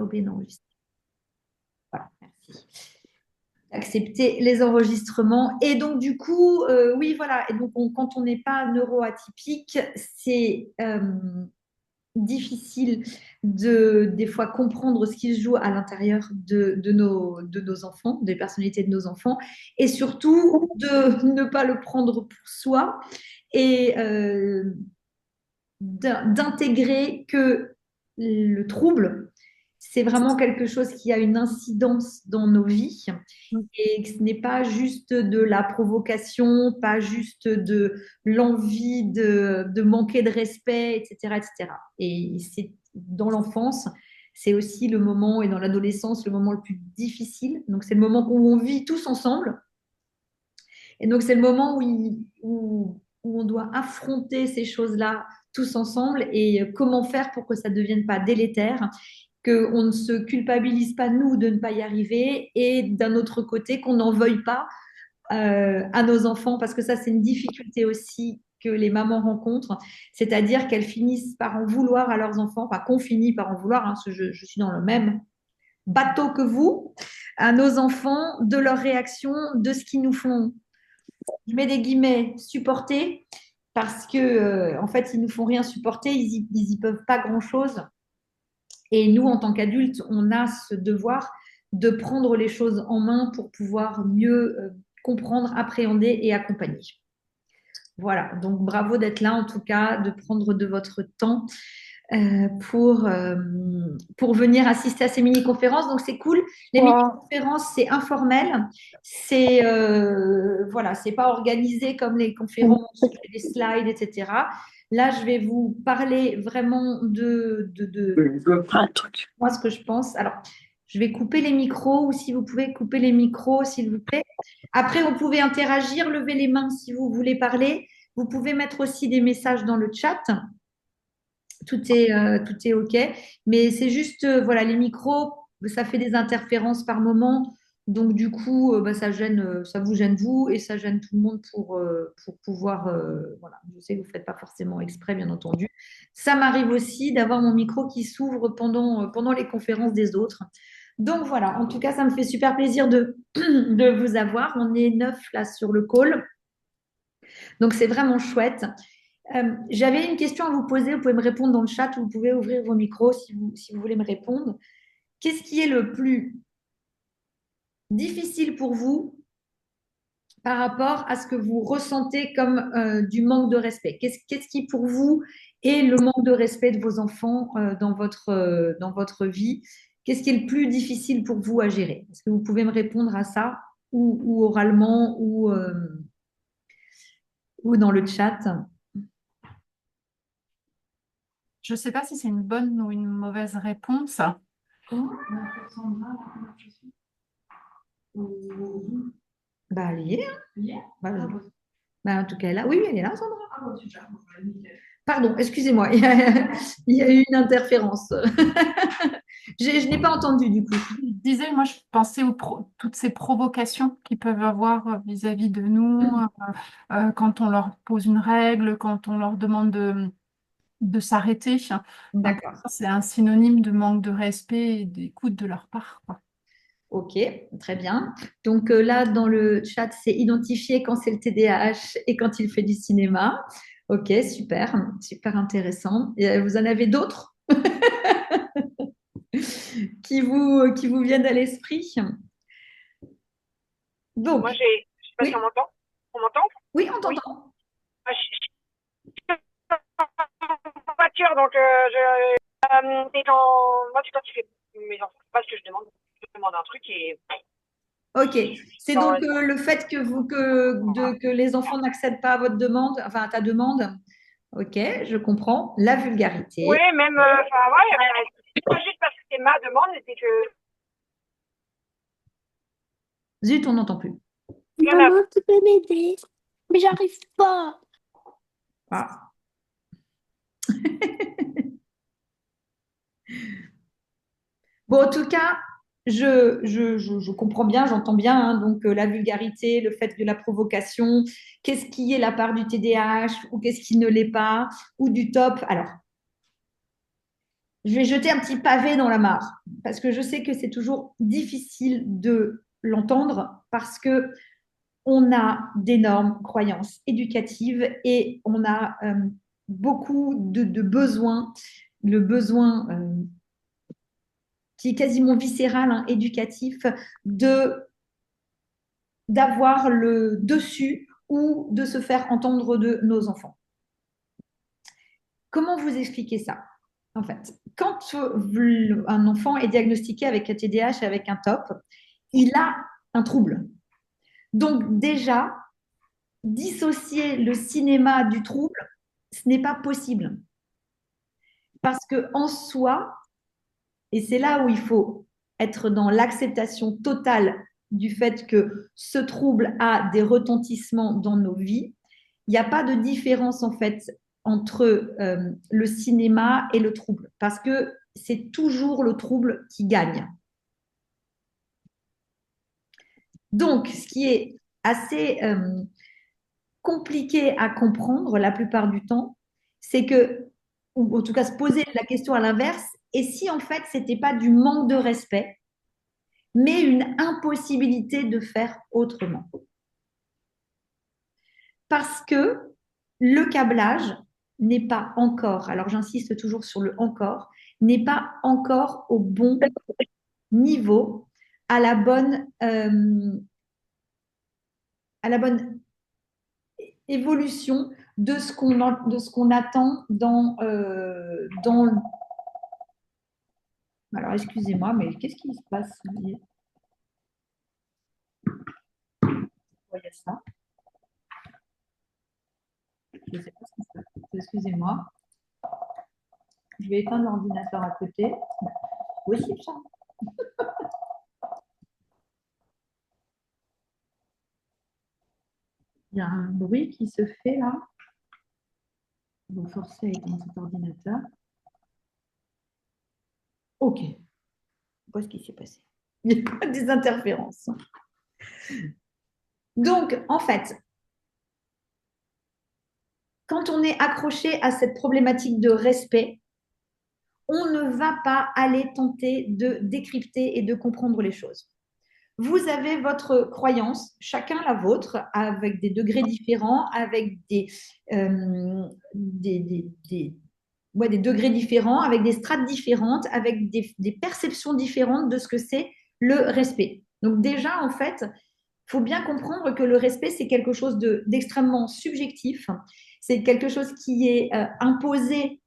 oublié d'enregistrer. Voilà, merci. Accepter les enregistrements. Et donc, du coup, oui, voilà. Et donc, quand on n'est pas neuroatypique, c'est difficile des fois comprendre ce qui se joue à l'intérieur de nos enfants, des personnalités de nos enfants, et surtout de ne pas le prendre pour soi et d'intégrer que le trouble, c'est vraiment quelque chose qui a une incidence dans nos vies et que ce n'est pas juste de la provocation, pas juste de l'envie de manquer de respect, etc., etc. Et c'est dans l'enfance, c'est aussi le moment, et dans l'adolescence, le moment le plus difficile. Donc, c'est le moment où on vit tous ensemble. Et donc, c'est le moment où on doit affronter ces choses-là tous ensemble et comment faire pour que ça ne devienne pas délétère, qu'on ne se culpabilise pas, nous, de ne pas y arriver et d'un autre côté, qu'on n'en veuille pas à nos enfants, parce que ça, c'est une difficulté aussi que les mamans rencontrent, c'est-à-dire qu'elles finissent par en vouloir à leurs enfants, enfin qu'on finit par en vouloir, hein, parce que je suis dans le même bateau que vous, à nos enfants, de leurs réactions, de ce qu'ils nous font, je mets des guillemets, supporter, parce que en fait, ils nous font rien supporter, ils y peuvent pas grand-chose. Et nous, en tant qu'adultes, on a ce devoir de prendre les choses en main pour pouvoir mieux comprendre, appréhender et accompagner. Voilà, donc bravo d'être là en tout cas, de prendre de votre temps pour venir assister à ces mini-conférences. Donc c'est cool. Les Wow. mini-conférences, c'est informel. C'est voilà, c'est pas organisé comme les Un conférences, les slides, etc. Là, je vais vous parler vraiment de truc. moi ce que je pense. Alors, je vais couper les micros ou si vous pouvez couper les micros, s'il vous plaît. Après, vous pouvez interagir, lever les mains si vous voulez parler. Vous pouvez mettre aussi des messages dans le chat. Tout est OK. Mais c'est juste, voilà, les micros, ça fait des interférences par moment. Donc, du coup, bah, ça vous gêne vous et ça gêne tout le monde pour pouvoir. Voilà, je sais que vous ne faites pas forcément exprès, bien entendu. Ça m'arrive aussi d'avoir mon micro qui s'ouvre pendant les conférences des autres. Donc, voilà, en tout cas, ça me fait super plaisir de vous avoir. On est 9 là sur le call. Donc, c'est vraiment chouette. J'avais une question à vous poser. Vous pouvez me répondre dans le chat ou vous pouvez ouvrir vos micros si vous voulez me répondre. Qu'est-ce qui est le plus difficile pour vous par rapport à ce que vous ressentez comme du manque de respect? Qu'est-ce qui pour vous est le manque de respect de vos enfants dans votre vie? Qu'est-ce qui est le plus difficile pour vous à gérer? Est-ce que vous pouvez me répondre à ça ou oralement ou dans le chat? Je ne sais pas si c'est une bonne ou une mauvaise réponse. Comment? Bah, elle y est, hein. Bah, bah, en tout cas, là, oui, oui, elle est là, Sandra. Pardon, excusez-moi, il y a eu une interférence. Je n'ai pas entendu du coup. Je disais, moi, je pensais aux toutes ces provocations qu'ils peuvent avoir vis-à-vis de nous, quand on leur pose une règle, quand on leur demande de s'arrêter. Enfin, pour D'accord. moi, c'est un synonyme de manque de respect et d'écoute de leur part, quoi. Ok, très bien. Donc là, dans le chat, c'est identifier quand c'est le TDAH et quand il fait du cinéma. Ok, super, super intéressant. Et, vous en avez d'autres qui vous viennent à l'esprit? Moi, Donc, je sais pas si on oui, m'entend. On m'entend? oui, on Oui. t'entend. Ah, je suis en voiture, donc et moi, c'est quand tu fais mes enfants, c'est pas ce que je demande un truc et Ok, je suis c'est dans donc le fait que les enfants n'accèdent pas à votre demande, enfin à ta demande. Ok, je comprends. La vulgarité. oui, même, enfin, ouais, c'est pas juste parce que c'est ma demande, c'est que Zut, on n'entend plus. rien à Maman, tu peux m'aider? Mais j'arrive pas. Ah. Bon, en tout cas, je comprends bien, j'entends bien, hein, donc la vulgarité, le fait de la provocation, qu'est-ce qui est la part du TDAH ou qu'est-ce qui ne l'est pas, ou du top. Alors, je vais jeter un petit pavé dans la mare parce que je sais que c'est toujours difficile de l'entendre parce que on a d'énormes croyances éducatives et on a beaucoup de besoins, le besoin qui est quasiment viscéral, hein, éducatif, d'avoir le dessus ou de se faire entendre de nos enfants. Comment vous expliquer ça? En fait, quand un enfant est diagnostiqué avec un TDAH et avec un TOP, il a un trouble. Donc déjà, dissocier le cinéma du trouble, ce n'est pas possible. Parce que en soi, et c'est là où il faut être dans l'acceptation totale du fait que ce trouble a des retentissements dans nos vies, il n'y a pas de différence en fait entre le cinéma et le trouble, parce que c'est toujours le trouble qui gagne. Donc, ce qui est assez compliqué à comprendre la plupart du temps, c'est que, ou en tout cas se poser la question à l'inverse, et si en fait c'était pas du manque de respect, mais une impossibilité de faire autrement. Parce que le câblage n'est pas encore, alors j'insiste toujours sur le encore, n'est pas encore au bon niveau, à la bonne évolution de ce qu'on attend dans. Alors, excusez-moi, mais qu'est-ce qui se passe? Vous voyez ça? Je ne sais pas ce qui se passe. Excusez-moi. Je vais éteindre l'ordinateur à côté. Oui, c'est ça. Il y a un bruit qui se fait là. On va forcer à éteindre cet ordinateur. OK. Voilà ce qui s'est passé. Il y a des interférences. Donc, en fait, quand on est accroché à cette problématique de respect, on ne va pas aller tenter de décrypter et de comprendre les choses. Vous avez votre croyance, chacun la vôtre, avec des degrés différents, avec des degrés différents, avec des strates différentes, avec des perceptions différentes de ce que c'est le respect. Donc déjà, en fait, il faut bien comprendre que le respect, c'est quelque chose d'extrêmement subjectif. C'est quelque chose qui est imposé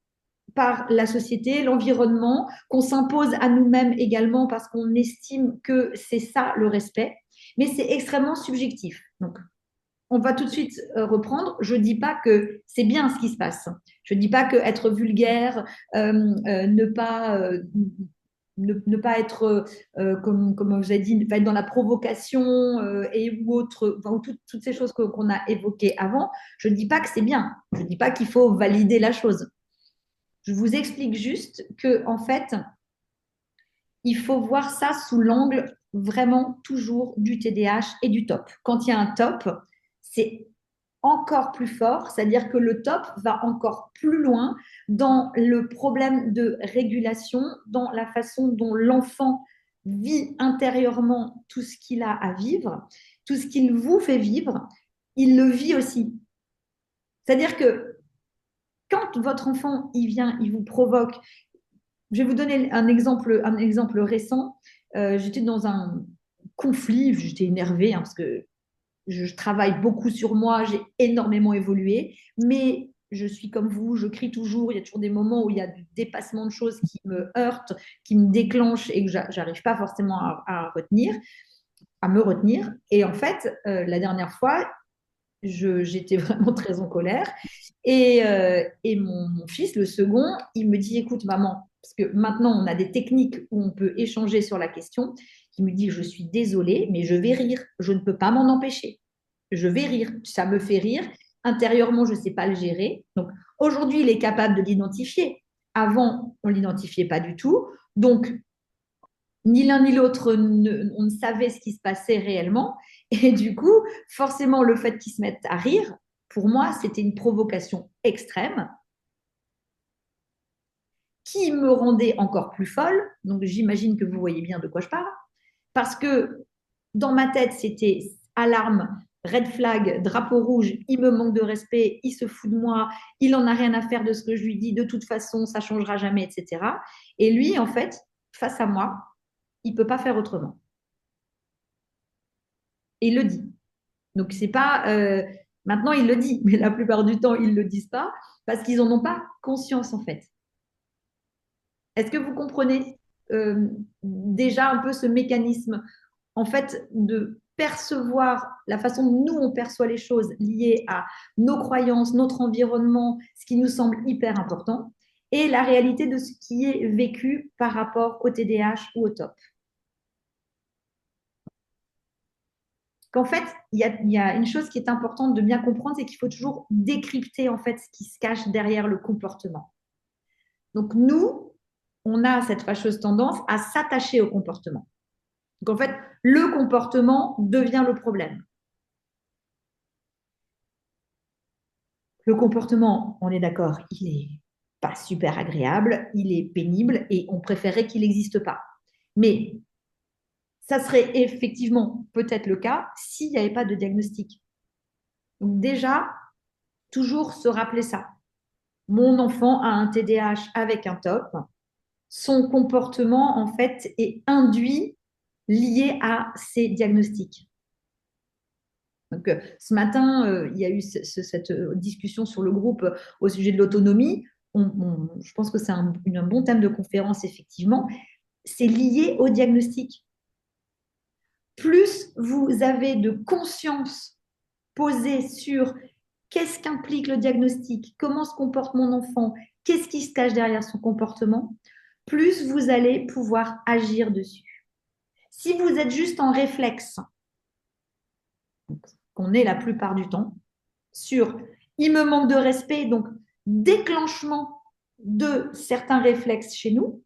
par la société, l'environnement, qu'on s'impose à nous-mêmes également parce qu'on estime que c'est ça le respect, mais c'est extrêmement subjectif. Donc, on va tout de suite reprendre. Je ne dis pas que c'est bien ce qui se passe. Je ne dis pas que être vulgaire, ne pas être, comme vous avez dit, être dans la provocation et ou autre, enfin, toutes ces choses qu'on a évoquées avant, je ne dis pas que c'est bien. Je ne dis pas qu'il faut valider la chose. Je vous explique juste que, en fait, il faut voir ça sous l'angle vraiment toujours du TDAH et du TOP. Quand il y a un TOP, c'est encore plus fort, c'est-à-dire que le TOP va encore plus loin dans le problème de régulation, dans la façon dont l'enfant vit intérieurement tout ce qu'il a à vivre, tout ce qu'il vous fait vivre, il le vit aussi. C'est-à-dire que quand votre enfant, il vient, il vous provoque. Je vais vous donner un exemple récent. J'étais dans un conflit, j'étais énervée hein, parce que je travaille beaucoup sur moi, j'ai énormément évolué, mais je suis comme vous, je crie toujours. Il y a toujours des moments où il y a du dépassement de choses qui me heurtent, qui me déclenchent et que j'arrive pas forcément à me retenir. Et en fait, la dernière fois, j'étais vraiment très en colère. Et mon fils, le second, il me dit, écoute maman, parce que maintenant on a des techniques où on peut échanger sur la question, il me dit, je suis désolée, mais je vais rire, je ne peux pas m'en empêcher. Je vais rire, ça me fait rire. Intérieurement, je ne sais pas le gérer. Donc aujourd'hui, il est capable de l'identifier. Avant, on ne l'identifiait pas du tout. Donc, ni l'un ni l'autre, on ne savait ce qui se passait réellement. Et du coup, forcément, le fait qu'ils se mettent à rire, pour moi, c'était une provocation extrême qui me rendait encore plus folle. Donc, j'imagine que vous voyez bien de quoi je parle. Parce que dans ma tête, c'était alarme, red flag, drapeau rouge, il me manque de respect, il se fout de moi, il en a rien à faire de ce que je lui dis, de toute façon, ça changera jamais, etc. Et lui, en fait, face à moi, il peut pas faire autrement. Et il le dit. Donc, c'est pas. Maintenant, il le dit, mais la plupart du temps, ils le disent pas parce qu'ils en ont pas conscience, en fait. Est-ce que vous comprenez déjà un peu ce mécanisme, en fait, de percevoir la façon dont nous, on perçoit les choses liées à nos croyances, notre environnement, ce qui nous semble hyper important, et la réalité de ce qui est vécu par rapport au TDAH ou au TOP. Qu'en fait, il y a une chose qui est importante de bien comprendre, c'est qu'il faut toujours décrypter en fait ce qui se cache derrière le comportement. Donc nous, on a cette fâcheuse tendance à s'attacher au comportement. Donc en fait, le comportement devient le problème. Le comportement, on est d'accord, il est pas super agréable, il est pénible et on préférerait qu'il n'existe pas. Mais ça serait effectivement peut-être le cas s'il n'y avait pas de diagnostic. Donc déjà, toujours se rappeler ça. Mon enfant a un TDAH avec un TOP. Son comportement, en fait, est induit lié à ces diagnostics. Donc, ce matin, il y a eu cette discussion sur le groupe au sujet de l'autonomie. Je pense que c'est un bon thème de conférence, effectivement. C'est lié au diagnostic. Plus vous avez de conscience posée sur qu'est-ce qu'implique le diagnostic, comment se comporte mon enfant, qu'est-ce qui se cache derrière son comportement, plus vous allez pouvoir agir dessus. Si vous êtes juste en réflexe, qu'on est la plupart du temps, sur il me manque de respect, donc déclenchement de certains réflexes chez nous,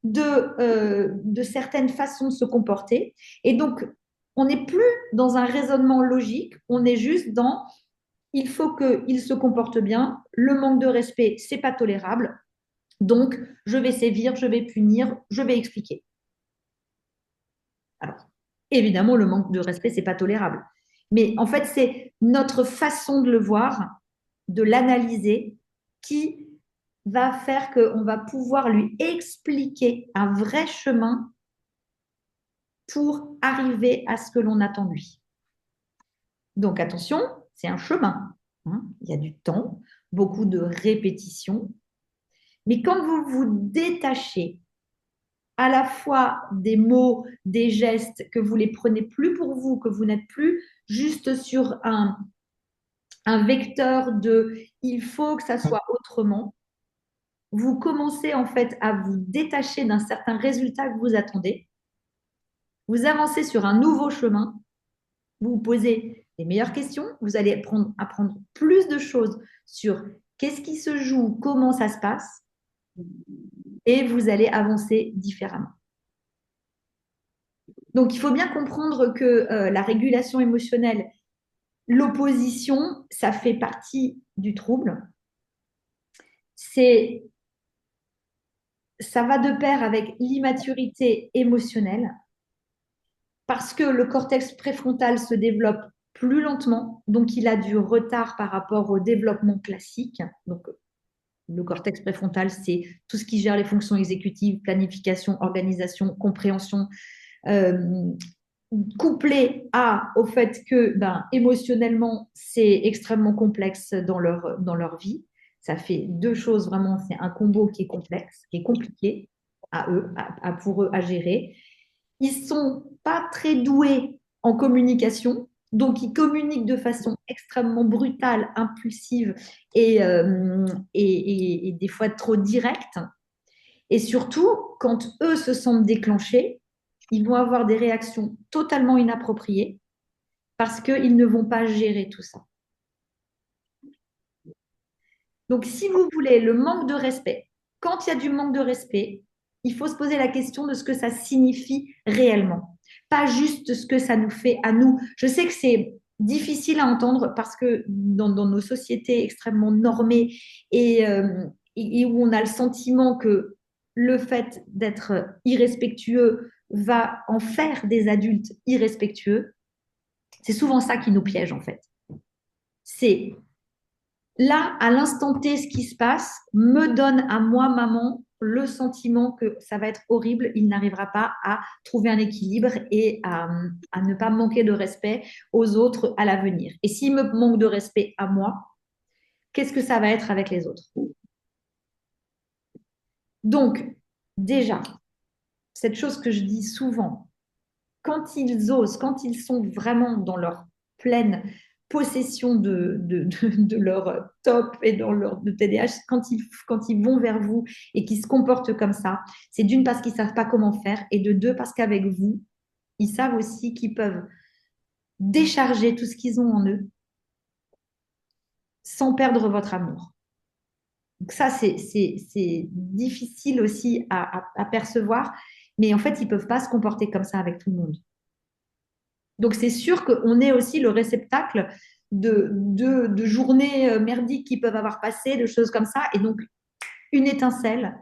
de certaines façons de se comporter, et donc on n'est plus dans un raisonnement logique, on est juste dans il faut qu'il se comporte bien, le manque de respect, c'est pas tolérable, donc je vais sévir, je vais punir, je vais expliquer. Alors, évidemment, le manque de respect, c'est pas tolérable. Mais en fait, c'est notre façon de le voir, de l'analyser, qui va faire qu'on va pouvoir lui expliquer un vrai chemin pour arriver à ce que l'on attend de lui. Donc attention, c'est un chemin. Hein. Il y a du temps, beaucoup de répétitions. Mais quand vous vous détachez à la fois des mots, des gestes, que vous les prenez plus pour vous, que vous n'êtes plus juste sur un vecteur de il faut que ça soit autrement, vous commencez en fait à vous détacher d'un certain résultat que vous attendez, vous avancez sur un nouveau chemin, vous vous posez les meilleures questions, vous allez apprendre plus de choses sur qu'est-ce qui se joue, comment ça se passe, et vous allez avancer différemment. Donc, il faut bien comprendre que la régulation émotionnelle, l'opposition, ça fait partie du trouble. Ça va de pair avec l'immaturité émotionnelle parce que le cortex préfrontal se développe plus lentement, donc il a du retard par rapport au développement classique. Donc, le cortex préfrontal, c'est tout ce qui gère les fonctions exécutives, planification, organisation, compréhension, couplé au fait que émotionnellement, c'est extrêmement complexe dans leur vie. Ça fait deux choses vraiment, c'est un combo qui est complexe, qui est compliqué pour eux à gérer. Ils sont pas très doués en communication, donc ils communiquent de façon extrêmement brutale, impulsive et des fois trop directe. Et surtout, quand eux se sentent déclenchés, ils vont avoir des réactions totalement inappropriées parce qu'ils ne vont pas gérer tout ça. Donc, si vous voulez le manque de respect, quand il y a du manque de respect, il faut se poser la question de ce que ça signifie réellement, pas juste ce que ça nous fait à nous. Je sais que c'est difficile à entendre parce que dans nos sociétés extrêmement normées et où on a le sentiment que le fait d'être irrespectueux va en faire des adultes irrespectueux. C'est souvent ça qui nous piège en fait. C'est là, à l'instant T, ce qui se passe me donne à moi, maman, le sentiment que ça va être horrible, il n'arrivera pas à trouver un équilibre et à ne pas manquer de respect aux autres à l'avenir. Et s'il me manque de respect à moi, qu'est-ce que ça va être avec les autres? Donc, déjà, cette chose que je dis souvent, quand ils osent, quand ils sont vraiment dans leur pleine possession de leur top et dans leur de TDAH, quand ils vont vers vous et qu'ils se comportent comme ça, c'est d'une parce qu'ils ne savent pas comment faire et de deux parce qu'avec vous, ils savent aussi qu'ils peuvent décharger tout ce qu'ils ont en eux sans perdre votre amour. Donc ça, c'est difficile aussi à percevoir, mais en fait, ils ne peuvent pas se comporter comme ça avec tout le monde. Donc, c'est sûr qu'on est aussi le réceptacle de journées merdiques qui peuvent avoir passé, de choses comme ça. Et donc, une étincelle,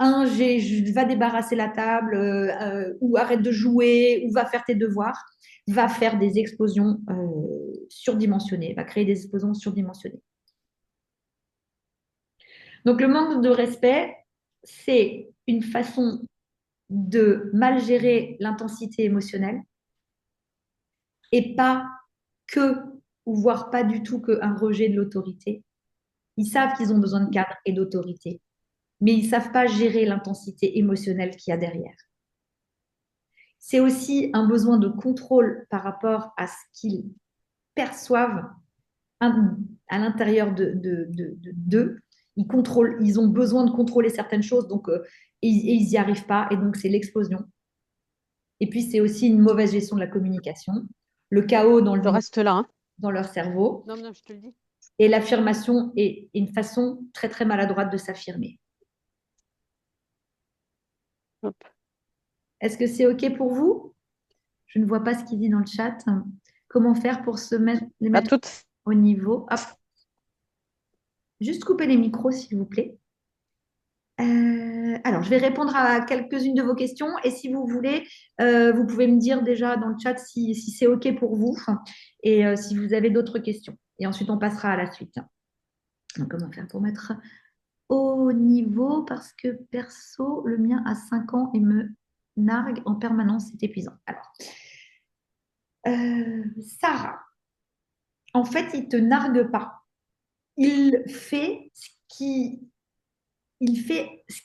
je va débarrasser la table, ou arrête de jouer, ou va faire tes devoirs, va faire des explosions surdimensionnées, va créer des explosions surdimensionnées. Donc, le manque de respect, c'est une façon de mal gérer l'intensité émotionnelle et pas que, ou voire pas du tout qu'un rejet de l'autorité. Ils savent qu'ils ont besoin de cadre et d'autorité, mais ils ne savent pas gérer l'intensité émotionnelle qu'il y a derrière. C'est aussi un besoin de contrôle par rapport à ce qu'ils perçoivent à l'intérieur d'eux. Ils ont besoin de contrôler certaines choses, donc ils n'y arrivent pas, et donc c'est l'explosion. Et puis c'est aussi une mauvaise gestion de la communication, le chaos Je reste là. Hein. dans leur cerveau. Non, je te le dis. Et l'affirmation est une façon très, très maladroite de s'affirmer. Hop. Est-ce que c'est OK pour vous? Je ne vois pas ce qu'il dit dans le chat. Comment faire pour les mettre au niveau? Hop. Juste couper les micros, s'il vous plaît. Alors, je vais répondre à quelques-unes de vos questions. Et si vous voulez, vous pouvez me dire déjà dans le chat si c'est OK pour vous et si vous avez d'autres questions. Et ensuite, on passera à la suite. Donc, comment faire pour mettre au niveau? Parce que perso, le mien a 5 ans et me nargue en permanence. C'est épuisant. Alors, Sarah, en fait, il ne te nargue pas. Il fait ce qui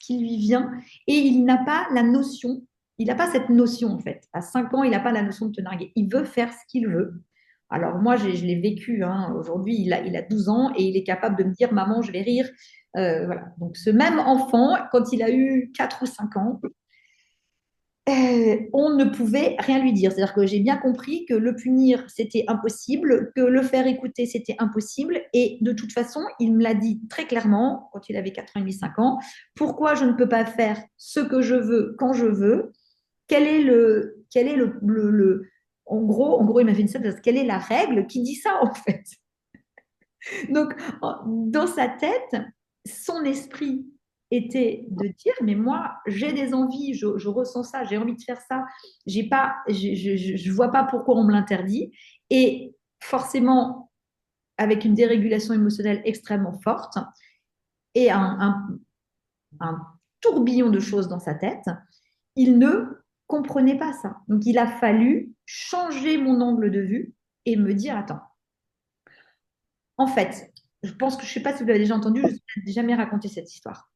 lui vient et il n'a pas la notion, il n'a pas cette notion en fait. À 5 ans, il n'a pas la notion de te narguer. Il veut faire ce qu'il veut. Alors moi, je l'ai vécu. Hein. Aujourd'hui, il a 12 ans et il est capable de me dire, maman, je vais rire. Voilà. Donc ce même enfant, quand il a eu 4 ou 5 ans, on ne pouvait rien lui dire. C'est-à-dire que j'ai bien compris que le punir, c'était impossible, que le faire écouter, c'était impossible. Et de toute façon, il me l'a dit très clairement, quand il avait 4 ans et demi, 5 ans, pourquoi je ne peux pas faire ce que je veux quand je veux? En gros, il m'a fait une scène, quelle est la règle qui dit ça en fait? Donc, dans sa tête, son esprit était de dire, mais moi, j'ai des envies, je ressens ça, j'ai envie de faire ça, je vois pas pourquoi on me l'interdit. Et forcément, avec une dérégulation émotionnelle extrêmement forte et un tourbillon de choses dans sa tête, il ne comprenait pas ça. Donc, il a fallu changer mon angle de vue et me dire, attends, en fait, je pense que je ne sais pas si vous l'avez déjà entendu, je ne vous ai jamais raconté cette histoire.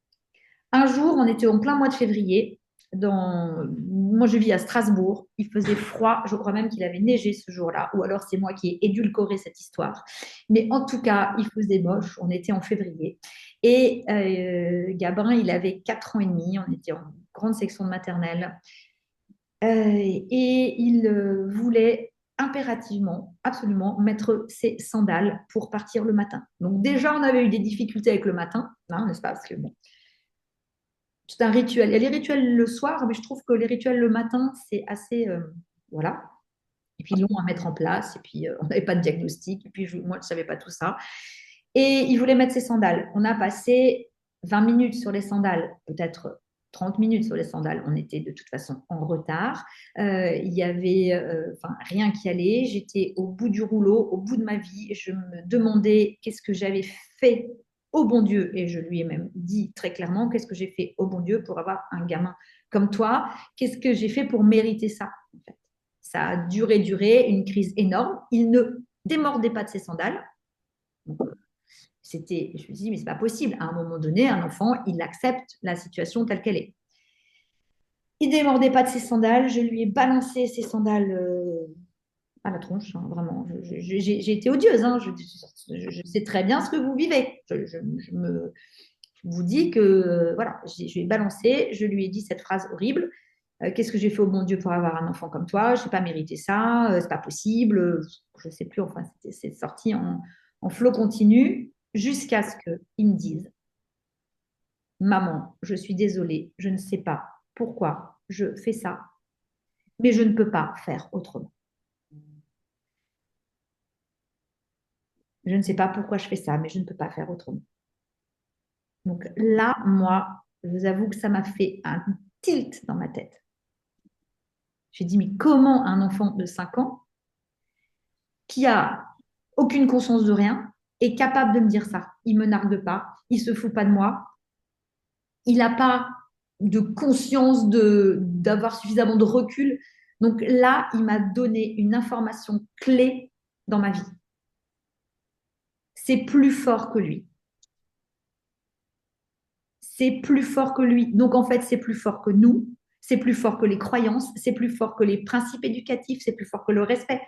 Un jour, on était en plein mois de février. Moi, je vis à Strasbourg. Il faisait froid. Je crois même qu'il avait neigé ce jour-là. Ou alors, c'est moi qui ai édulcoré cette histoire. Mais en tout cas, il faisait moche. On était en février. Et Gabrin, il avait 4 ans et demi. On était en grande section de maternelle. Et il voulait impérativement, absolument, mettre ses sandales pour partir le matin. Donc déjà, on avait eu des difficultés avec le matin, hein, n'est-ce pas? Parce que bon, c'est un rituel. Il y a les rituels le soir, mais je trouve que les rituels le matin, c'est assez... voilà. Et puis long à mettre en place, et puis on n'avait pas de diagnostic, et puis moi, je ne savais pas tout ça. Et il voulait mettre ses sandales. On a passé 20 minutes sur les sandales, peut-être 30 minutes sur les sandales. On était de toute façon en retard. Il y avait rien qui allait. J'étais au bout du rouleau, au bout de ma vie. Je me demandais qu'est-ce que j'avais fait au bon Dieu. Et je lui ai même dit très clairement qu'est-ce que j'ai fait au bon Dieu pour avoir un gamin comme toi. Qu'est-ce que j'ai fait pour mériter ça, en fait. Ça a duré, une crise énorme. Il ne démordait pas de ses sandales. Donc, je me suis dit, mais c'est pas possible. À un moment donné, un enfant, il accepte la situation telle qu'elle est. Il démordait pas de ses sandales. Je lui ai balancé ses sandales à la tronche, hein, vraiment. J'ai été odieuse. Hein. Je sais très bien ce que vous vivez. Je vous dis que, voilà, je lui ai balancé. Je lui ai dit cette phrase horrible. Qu'est-ce que j'ai fait au bon Dieu pour avoir un enfant comme toi? Je n'ai pas mérité ça. C'est pas possible. Je ne sais plus. Enfin, c'est sorti en flot continu jusqu'à ce qu'ils me disent, maman, je suis désolée, je ne sais pas pourquoi je fais ça, mais je ne peux pas faire autrement. Je ne sais pas pourquoi je fais ça, mais je ne peux pas faire autrement. Donc là, moi, je vous avoue que ça m'a fait un tilt dans ma tête. J'ai dit, mais comment un enfant de 5 ans qui a aucune conscience de rien est capable de me dire ça? Il ne me nargue pas, il ne se fout pas de moi, il n'a pas de conscience d'avoir suffisamment de recul. Donc là, il m'a donné une information clé dans ma vie. C'est plus fort que lui. C'est plus fort que lui. Donc en fait, c'est plus fort que nous, c'est plus fort que les croyances, c'est plus fort que les principes éducatifs, c'est plus fort que le respect.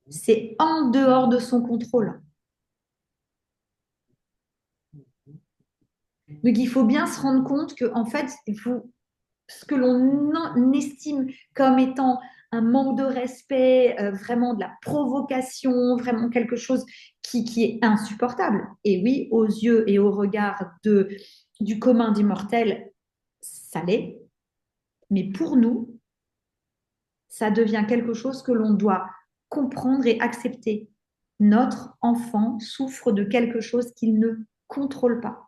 C'est en dehors de son contrôle. Donc il faut bien se rendre compte que en fait, ce que l'on estime comme étant un manque de respect, vraiment de la provocation, vraiment quelque chose qui est insupportable. Et oui, aux yeux et au regard du commun des mortels, ça l'est. Mais pour nous, ça devient quelque chose que l'on doit comprendre et accepter. Notre enfant souffre de quelque chose qu'il ne contrôle pas.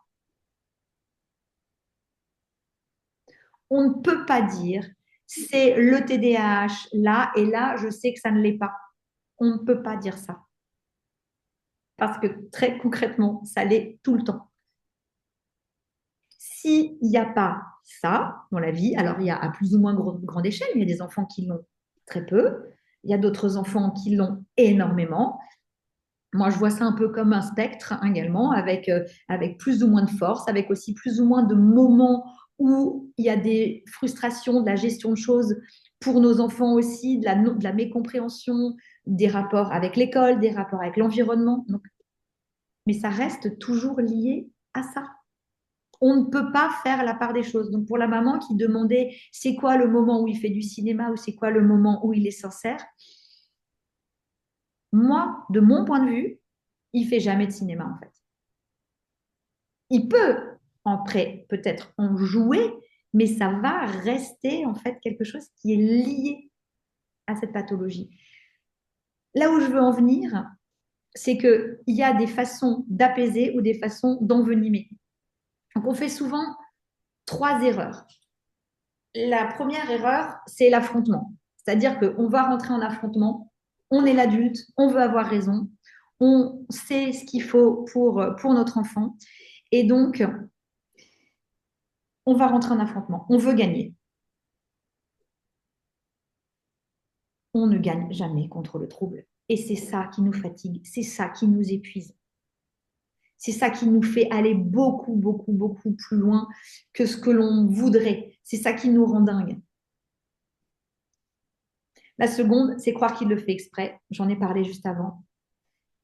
On ne peut pas dire c'est le TDAH là et là, je sais que ça ne l'est pas. On ne peut pas dire ça. Parce que très concrètement, ça l'est tout le temps. S'il n'y a pas ça dans la vie, alors il y a à plus ou moins grande échelle, il y a des enfants qui l'ont très peu, il y a d'autres enfants qui l'ont énormément. Moi, je vois ça un peu comme un spectre également, avec plus ou moins de force, avec aussi plus ou moins de moments où il y a des frustrations, de la gestion de choses pour nos enfants aussi, de la mécompréhension, des rapports avec l'école, des rapports avec l'environnement. Mais ça reste toujours lié à ça. On ne peut pas faire la part des choses. Donc pour la maman qui demandait c'est quoi le moment où il fait du cinéma ou c'est quoi le moment où il est sincère, moi, de mon point de vue, il fait jamais de cinéma en fait. Il peut peut-être en jouer, mais ça va rester en fait quelque chose qui est lié à cette pathologie. Là où je veux en venir, c'est qu'il y a des façons d'apaiser ou des façons d'envenimer. Donc on fait souvent 3 erreurs. La première erreur, c'est l'affrontement. C'est-à-dire qu'on va rentrer en affrontement, on est l'adulte, on veut avoir raison, on sait ce qu'il faut pour notre enfant. Et donc, on va rentrer en affrontement, on veut gagner. On ne gagne jamais contre le trouble. Et c'est ça qui nous fatigue, c'est ça qui nous épuise. C'est ça qui nous fait aller beaucoup, beaucoup, beaucoup plus loin que ce que l'on voudrait. C'est ça qui nous rend dingue. La seconde, c'est croire qu'il le fait exprès. J'en ai parlé juste avant.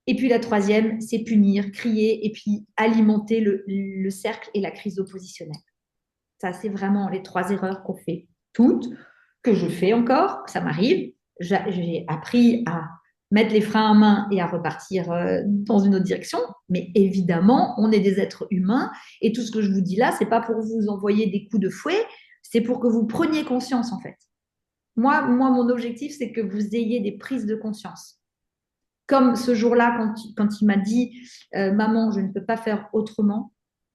Et puis la troisième, c'est punir, crier et puis alimenter le cercle et la crise oppositionnelle. Ça, c'est vraiment les 3 erreurs qu'on fait toutes, que je fais encore, ça m'arrive. J'ai appris à mettre les freins à main et à repartir dans une autre direction. Mais évidemment, on est des êtres humains et tout ce que je vous dis là, c'est pas pour vous envoyer des coups de fouet, c'est pour que vous preniez conscience en fait. Moi, mon objectif, c'est que vous ayez des prises de conscience. Comme ce jour-là, quand il m'a dit Maman, je ne peux pas faire autrement,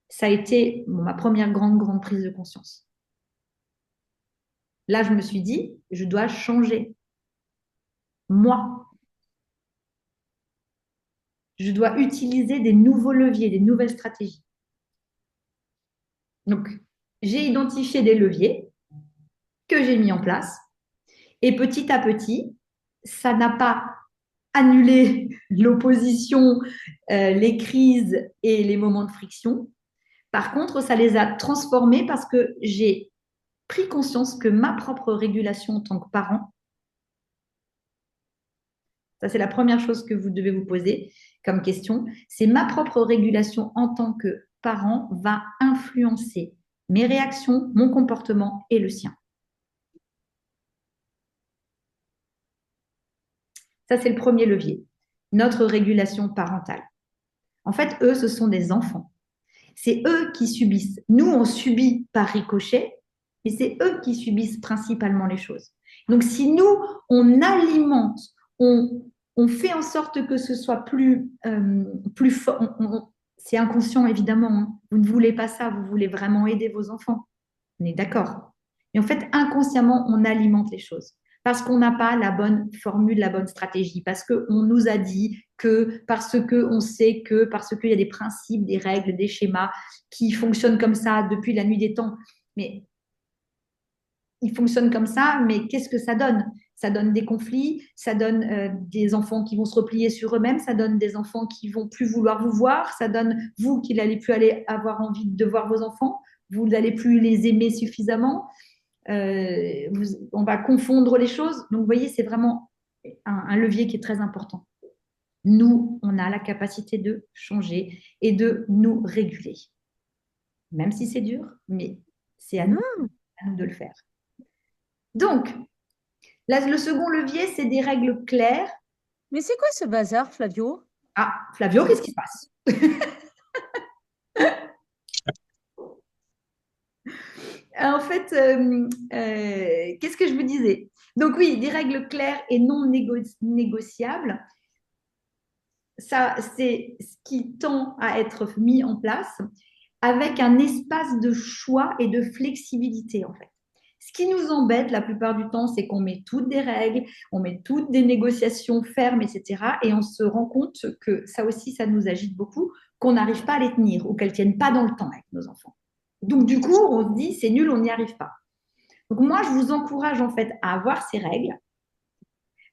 ça a été ma première grande prise de conscience. Là, je me suis dit, je dois changer. Moi, je dois utiliser des nouveaux leviers, des nouvelles stratégies. Donc, j'ai identifié des leviers que j'ai mis en place et petit à petit, ça n'a pas annulé l'opposition, les crises et les moments de friction. Par contre, ça les a transformés parce que j'ai pris conscience que ma propre régulation en tant que parent, ça c'est la première chose que vous devez vous poser comme question, c'est ma propre régulation en tant que parent va influencer mes réactions, mon comportement et le sien. Ça, c'est le premier levier, notre régulation parentale. En fait, eux, ce sont des enfants. C'est eux qui subissent. Nous, on subit par ricochet, mais c'est eux qui subissent principalement les choses. Donc, si nous, on alimente, on fait en sorte que ce soit plus fort, c'est inconscient évidemment, hein. Vous ne voulez pas ça, vous voulez vraiment aider vos enfants. On est d'accord. Et en fait, inconsciemment, on alimente les choses parce qu'on n'a pas la bonne formule, la bonne stratégie, parce qu'on nous a dit que, parce qu'on sait que, parce qu'il y a des principes, des règles, des schémas qui fonctionnent comme ça depuis la nuit des temps. Mais ils fonctionnent comme ça, mais qu'est-ce que ça donne? Ça donne des conflits, ça donne des enfants qui vont se replier sur eux-mêmes, ça donne des enfants qui vont plus vouloir vous voir, ça donne vous qui n'allez plus aller avoir envie de voir vos enfants, vous n'allez plus les aimer suffisamment. On va confondre les choses. Donc, vous voyez, c'est vraiment un levier qui est très important. Nous, on a la capacité de changer et de nous réguler. Même si c'est dur, mais c'est à nous de le faire. Donc, là, le second levier, c'est des règles claires. Mais c'est quoi ce bazar, Flavio? Ah, Flavio, qu'est-ce qui se passe? En fait, qu'est-ce que je vous disais? Donc oui, des règles claires et non négociables. Ça, c'est ce qui tend à être mis en place avec un espace de choix et de flexibilité, en fait. Ce qui nous embête la plupart du temps, c'est qu'on met toutes des règles, on met toutes des négociations fermes, etc. Et on se rend compte que ça aussi, ça nous agite beaucoup, qu'on n'arrive pas à les tenir ou qu'elles ne tiennent pas dans le temps avec nos enfants. Donc, du coup, on se dit, c'est nul, on n'y arrive pas. Donc, moi, je vous encourage en fait à avoir ces règles,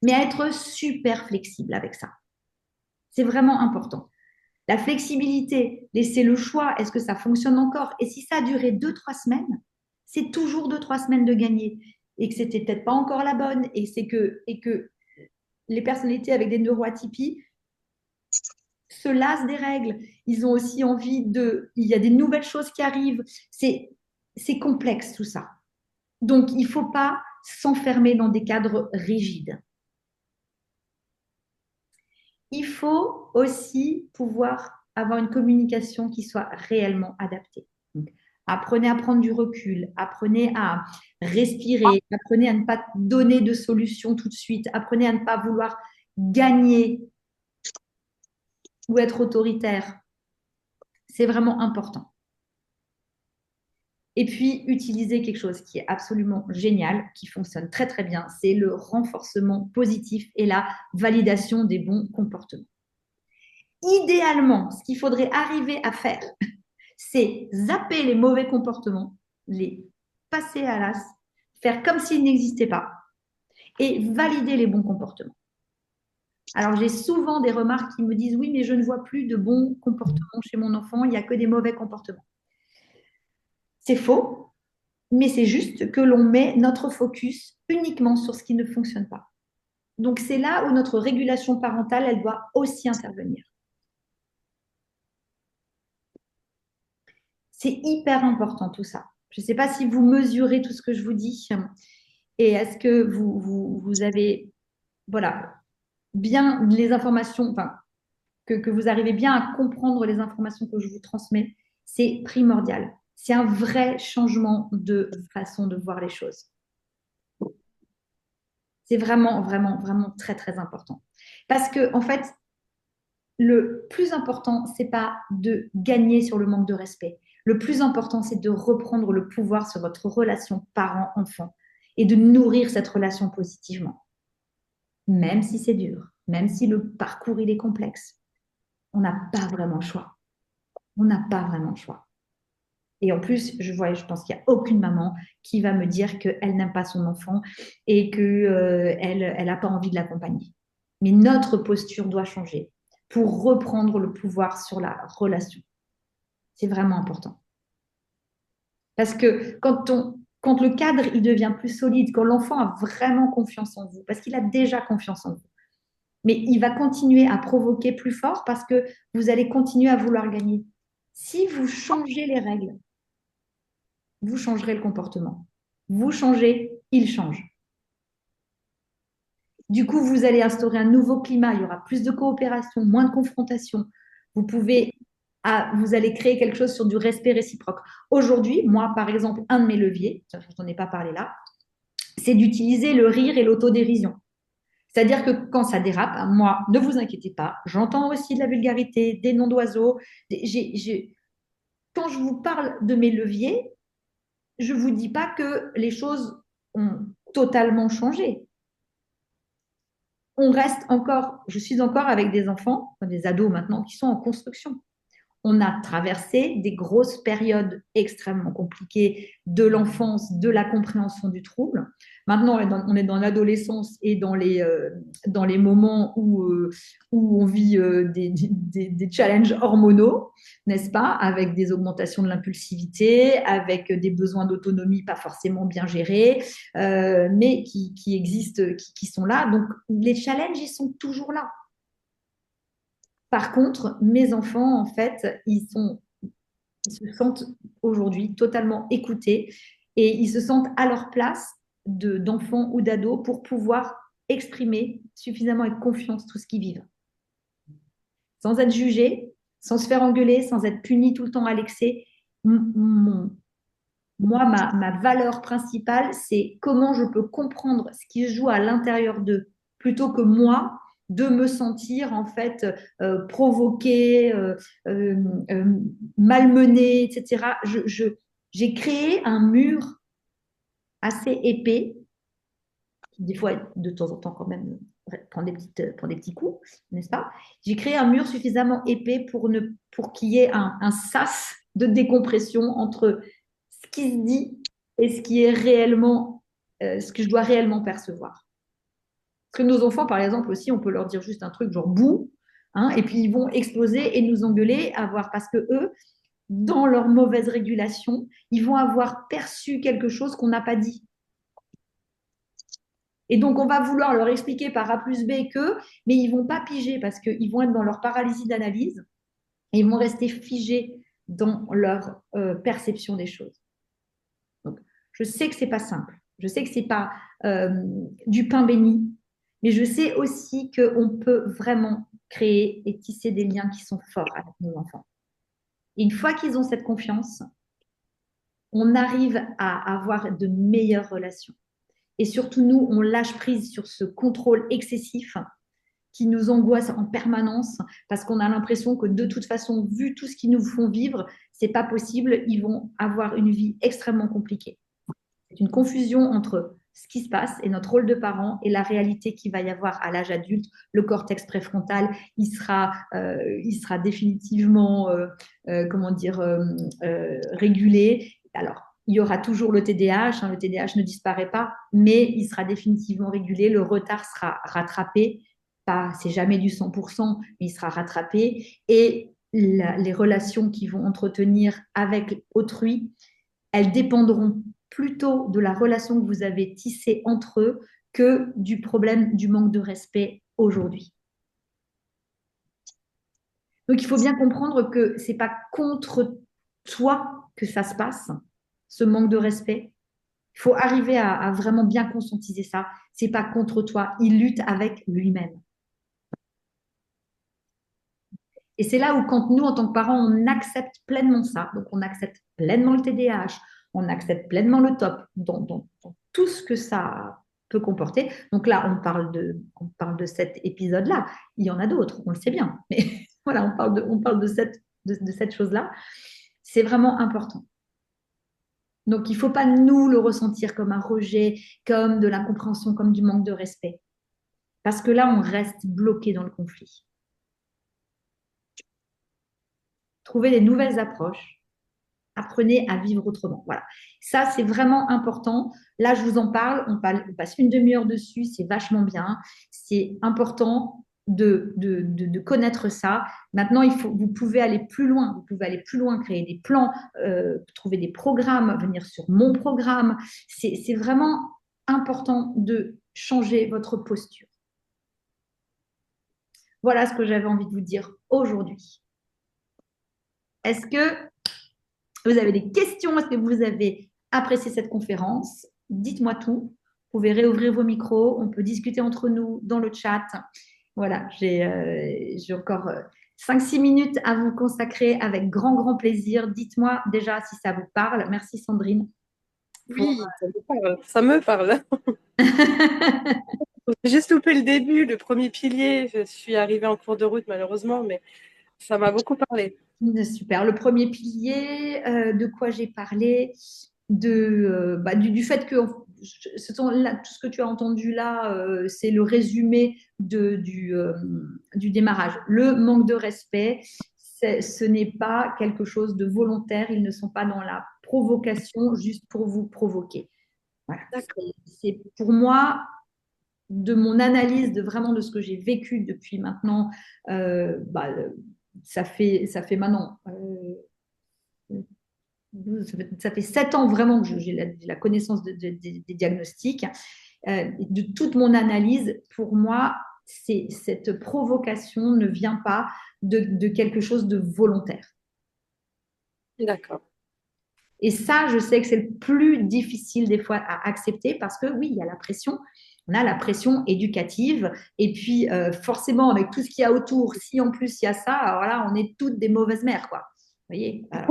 mais à être super flexible avec ça. C'est vraiment important. La flexibilité, laisser le choix, est-ce que ça fonctionne encore? Et si ça a duré 2-3 semaines, c'est toujours 2-3 semaines de gagner. Et que c'était peut-être pas encore la bonne, et que les personnalités avec des neuroatypies se lassent des règles. Ils ont aussi envie de... Il y a des nouvelles choses qui arrivent. C'est complexe tout ça. Donc, il ne faut pas s'enfermer dans des cadres rigides. Il faut aussi pouvoir avoir une communication qui soit réellement adaptée. Donc, apprenez à prendre du recul, apprenez à respirer, apprenez à ne pas donner de solution tout de suite, apprenez à ne pas vouloir gagner ou être autoritaire. C'est vraiment important. Et puis, utiliser quelque chose qui est absolument génial, qui fonctionne très très bien, c'est le renforcement positif et la validation des bons comportements. Idéalement, ce qu'il faudrait arriver à faire, c'est zapper les mauvais comportements, les passer à l'as, faire comme s'ils n'existaient pas et valider les bons comportements. Alors, j'ai souvent des remarques qui me disent « Oui, mais je ne vois plus de bons comportements chez mon enfant, il n'y a que des mauvais comportements. » C'est faux, mais c'est juste que l'on met notre focus uniquement sur ce qui ne fonctionne pas. Donc, c'est là où notre régulation parentale, elle doit aussi intervenir. C'est hyper important tout ça. Je ne sais pas si vous mesurez tout ce que je vous dis et est-ce que vous avez voilà, bien les informations, enfin, que vous arrivez bien à comprendre les informations que je vous transmets. C'est primordial. C'est un vrai changement de façon de voir les choses. C'est vraiment, vraiment, vraiment très, très important. Parce que, en fait, le plus important, c'est pas de gagner sur le manque de respect. Le plus important, c'est de reprendre le pouvoir sur votre relation parent-enfant et de nourrir cette relation positivement. Même si c'est dur, même si le parcours il est complexe, on n'a pas vraiment le choix. On n'a pas vraiment le choix. Et en plus, je pense qu'il n'y a aucune maman qui va me dire qu'elle n'aime pas son enfant et qu'elle n'a pas envie de l'accompagner. Mais notre posture doit changer pour reprendre le pouvoir sur la relation. C'est vraiment important. Parce que quand le cadre il devient plus solide, quand l'enfant a vraiment confiance en vous, parce qu'il a déjà confiance en vous, mais il va continuer à provoquer plus fort parce que vous allez continuer à vouloir gagner. Si vous changez les règles, vous changerez le comportement. Vous changez, il change. Du coup, vous allez instaurer un nouveau climat, il y aura plus de coopération, moins de confrontation. Vous allez créer quelque chose sur du respect réciproque. Aujourd'hui, moi, par exemple, un de mes leviers, je n'en ai pas parlé là, c'est d'utiliser le rire et l'autodérision. C'est-à-dire que quand ça dérape, moi, ne vous inquiétez pas, j'entends aussi de la vulgarité, des noms d'oiseaux. Quand je vous parle de mes leviers, je ne vous dis pas que les choses ont totalement changé. Je suis encore avec des enfants, des ados maintenant, qui sont en construction. On a traversé des grosses périodes extrêmement compliquées de l'enfance, de la compréhension du trouble. Maintenant, on est dans l'adolescence et dans les moments où on vit des challenges hormonaux, n'est-ce pas, avec des augmentations de l'impulsivité, avec des besoins d'autonomie pas forcément bien gérés, mais qui existent, qui sont là. Donc, les challenges, ils sont toujours là. Par contre, mes enfants, en fait, ils se sentent aujourd'hui totalement écoutés et ils se sentent à leur place d'enfants ou d'ados pour pouvoir exprimer suffisamment avec confiance tout ce qu'ils vivent. Sans être jugés, sans se faire engueuler, sans être punis tout le temps à l'excès. Moi, ma valeur principale, c'est comment je peux comprendre ce qui se joue à l'intérieur d'eux, plutôt que moi de me sentir en fait provoquée, malmenée, etc. J'ai créé un mur assez épais, qui des fois, de temps en temps quand même, prend des petits coups, n'est-ce pas? J'ai créé un mur suffisamment épais pour qu'il y ait un sas de décompression entre ce qui se dit et ce qui est réellement, ce que je dois réellement percevoir. Parce que nos enfants, par exemple, aussi, on peut leur dire juste un truc genre bouh, hein, et puis ils vont exploser et nous engueuler, parce que eux, dans leur mauvaise régulation, ils vont avoir perçu quelque chose qu'on n'a pas dit. Et donc, on va vouloir leur expliquer par A plus B mais ils ne vont pas piger parce qu'ils vont être dans leur paralysie d'analyse et ils vont rester figés dans leur perception des choses. Donc, je sais que ce n'est pas simple. Je sais que ce n'est pas du pain béni, mais je sais aussi qu'on peut vraiment créer et tisser des liens qui sont forts avec nos enfants. Et une fois qu'ils ont cette confiance, on arrive à avoir de meilleures relations. Et surtout, nous, on lâche prise sur ce contrôle excessif qui nous angoisse en permanence parce qu'on a l'impression que de toute façon, vu tout ce qu'ils nous font vivre, c'est pas possible. Ils vont avoir une vie extrêmement compliquée. C'est une confusion entre ce qui se passe et notre rôle de parent et la réalité qu'il va y avoir à l'âge adulte. Le cortex préfrontal, il sera définitivement, régulé. Alors, il y aura toujours le TDAH, le TDAH ne disparaît pas, mais il sera définitivement régulé, le retard sera rattrapé, c'est jamais du 100%, mais il sera rattrapé, et les relations qu'ils vont entretenir avec autrui, elles dépendront plutôt de la relation que vous avez tissée entre eux que du problème du manque de respect aujourd'hui. Donc, il faut bien comprendre que ce n'est pas contre toi que ça se passe, ce manque de respect. Il faut arriver à vraiment bien conscientiser ça. Ce n'est pas contre toi, il lutte avec lui-même. Et c'est là où, quand nous, en tant que parents, on accepte pleinement ça, donc on accepte pleinement le TDAH, on accepte pleinement le TOP, dans tout ce que ça peut comporter. Donc là, on parle de cet épisode-là. Il y en a d'autres, on le sait bien. Mais voilà, on parle de cette chose-là. C'est vraiment important. Donc, il ne faut pas nous le ressentir comme un rejet, comme de l'incompréhension, comme du manque de respect. Parce que là, on reste bloqué dans le conflit. Trouvez des nouvelles approches. Apprenez à vivre autrement. Voilà. Ça, c'est vraiment important. Là, je vous en parle. On passe une demi-heure dessus. C'est vachement bien. C'est important de connaître ça. Maintenant, vous pouvez aller plus loin. Vous pouvez aller plus loin, créer des plans, trouver des programmes, venir sur mon programme. C'est vraiment important de changer votre posture. Voilà ce que j'avais envie de vous dire aujourd'hui. Est-ce que vous avez des questions? Est-ce que vous avez apprécié cette conférence? Dites-moi tout. Vous pouvez réouvrir vos micros. On peut discuter entre nous dans le chat. Voilà, j'ai encore 5-6 minutes à vous consacrer avec grand, grand plaisir. Dites-moi déjà si ça vous parle. Merci Sandrine. Oui, ça me parle. Ça me parle. J'ai juste loupé le début, le premier pilier. Je suis arrivée en cours de route, malheureusement, mais ça m'a beaucoup parlé. Super. Le premier pilier, de quoi j'ai parlé, du fait que tout ce que tu as entendu là, c'est le résumé du démarrage. Le manque de respect, ce n'est pas quelque chose de volontaire. Ils ne sont pas dans la provocation juste pour vous provoquer. Voilà. C'est pour moi, de mon analyse vraiment de ce que j'ai vécu depuis maintenant, ça fait maintenant ça fait 7 ans vraiment que j'ai la connaissance des diagnostics. De toute mon analyse, pour moi, cette provocation ne vient pas de quelque chose de volontaire. D'accord. Et ça, je sais que c'est le plus difficile des fois à accepter parce que oui, il y a la pression. On a la pression éducative et puis forcément avec tout ce qu'il y a autour, si en plus il y a ça, alors là, on est toutes des mauvaises mères, quoi. Vous voyez, alors,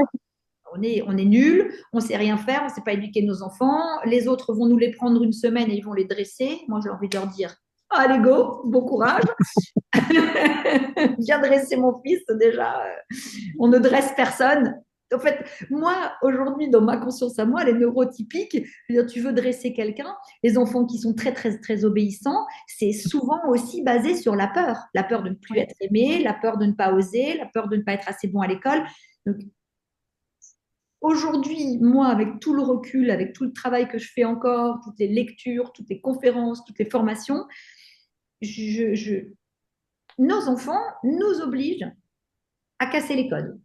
on est nuls, on ne sait rien faire, on ne sait pas éduquer nos enfants. Les autres vont nous les prendre une semaine et ils vont les dresser. Moi, j'ai envie de leur dire, allez go, bon courage. Viens dresser mon fils, déjà, on ne dresse personne. En fait, moi, aujourd'hui, dans ma conscience à moi, les neurotypiques, je veux dire, tu veux dresser quelqu'un, les enfants qui sont très, très, très obéissants, c'est souvent aussi basé sur la peur de ne plus être aimé, la peur de ne pas oser, la peur de ne pas être assez bon à l'école. Donc, aujourd'hui, moi, avec tout le recul, avec tout le travail que je fais encore, toutes les lectures, toutes les conférences, toutes les formations, nos enfants nous obligent à casser les codes.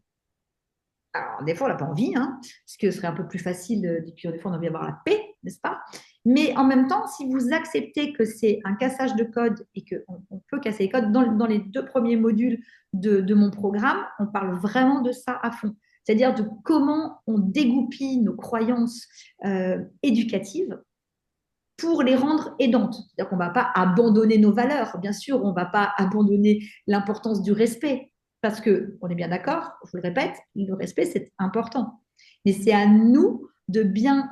Alors, des fois, on n'a pas envie, hein, parce que ce serait un peu plus facile, et puis des fois, on a envie d'avoir la paix, n'est-ce pas? Mais en même temps, si vous acceptez que c'est un cassage de code et qu'on peut casser les codes, dans les 2 premiers modules de mon programme, on parle vraiment de ça à fond. C'est-à-dire de comment on dégoupille nos croyances éducatives pour les rendre aidantes. C'est-à-dire qu'on ne va pas abandonner nos valeurs, bien sûr, on ne va pas abandonner l'importance du respect, parce qu'on est bien d'accord, je vous le répète, le respect, c'est important. Mais c'est à nous de bien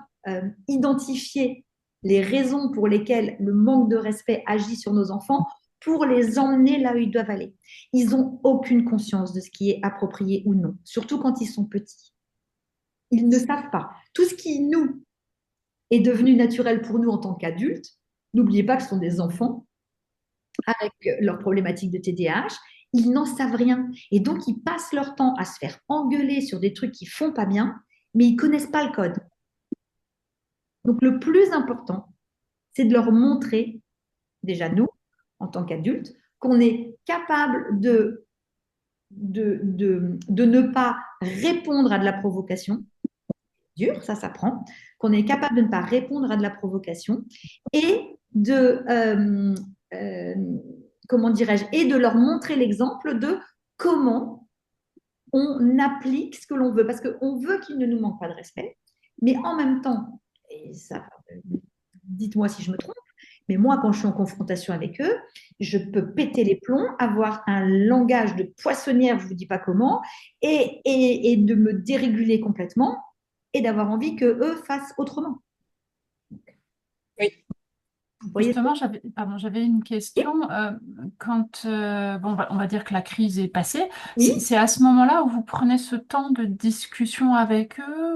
identifier les raisons pour lesquelles le manque de respect agit sur nos enfants pour les emmener là où ils doivent aller. Ils n'ont aucune conscience de ce qui est approprié ou non, surtout quand ils sont petits. Ils ne savent pas. Tout ce qui, nous, est devenu naturel pour nous en tant qu'adultes, n'oubliez pas que ce sont des enfants avec leurs problématiques de TDAH, ils n'en savent rien. Et donc, ils passent leur temps à se faire engueuler sur des trucs qui ne font pas bien, mais ils ne connaissent pas le code. Donc, le plus important, c'est de leur montrer, déjà nous, en tant qu'adultes, qu'on est capable de ne pas répondre à de la provocation, dur, ça s'apprend, qu'on est capable de ne pas répondre à de la provocation et comment dirais-je, et de leur montrer l'exemple de comment on applique ce que l'on veut, parce qu'on veut qu'il ne nous manque pas de respect, mais en même temps, et ça, dites-moi si je me trompe, mais moi, quand je suis en confrontation avec eux, je peux péter les plombs, avoir un langage de poissonnière, je ne vous dis pas comment, et de me déréguler complètement et d'avoir envie qu'eux fassent autrement. Oui. Vous voyez Justement, j'avais une ça? question. Quand, bon, on va dire que la crise est passée, Oui, c'est à ce moment-là où vous prenez ce temps de discussion avec eux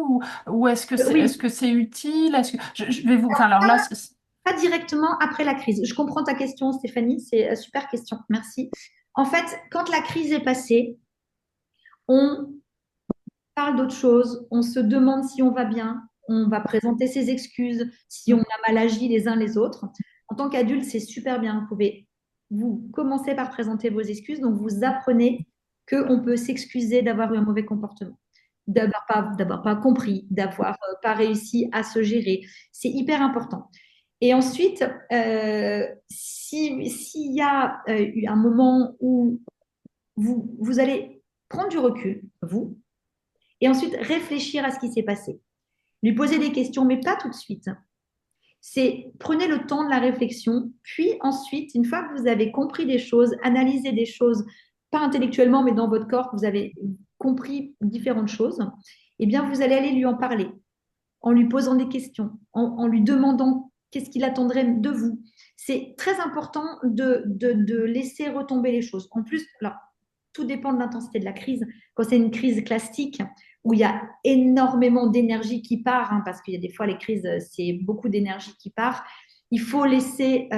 ou est-ce oui. que c'est utile? Je vais vous, enfin, alors là, Pas directement après la crise. Je comprends ta question, Stéphanie. C'est une super question. Merci. En fait, quand la crise est passée, on parle d'autre chose, on se demande si on va bien, on va présenter ses excuses, si on a mal agi les uns les autres. En tant qu'adulte, c'est super bien. Vous pouvez vous commencer par présenter vos excuses, donc vous apprenez qu'on peut s'excuser d'avoir eu un mauvais comportement, d'avoir pas compris, d'avoir pas réussi à se gérer. C'est hyper important. Et ensuite, s'il y a eu un moment où vous allez prendre du recul, vous, et ensuite réfléchir à ce qui s'est passé. Lui poser des questions, mais pas tout de suite. C'est prenez le temps de la réflexion, puis ensuite, une fois que vous avez compris des choses, analysé des choses, pas intellectuellement, mais dans votre corps, que vous avez compris différentes choses, eh bien, vous allez aller lui en parler, en lui posant des questions, en lui demandant qu'est-ce qu'il attendrait de vous. C'est très important de laisser retomber les choses. En plus, alors, tout dépend de l'intensité de la crise. Quand c'est une crise classique, où il y a énormément d'énergie qui part, hein, parce qu'il y a des fois les crises, c'est beaucoup d'énergie qui part, il faut laisser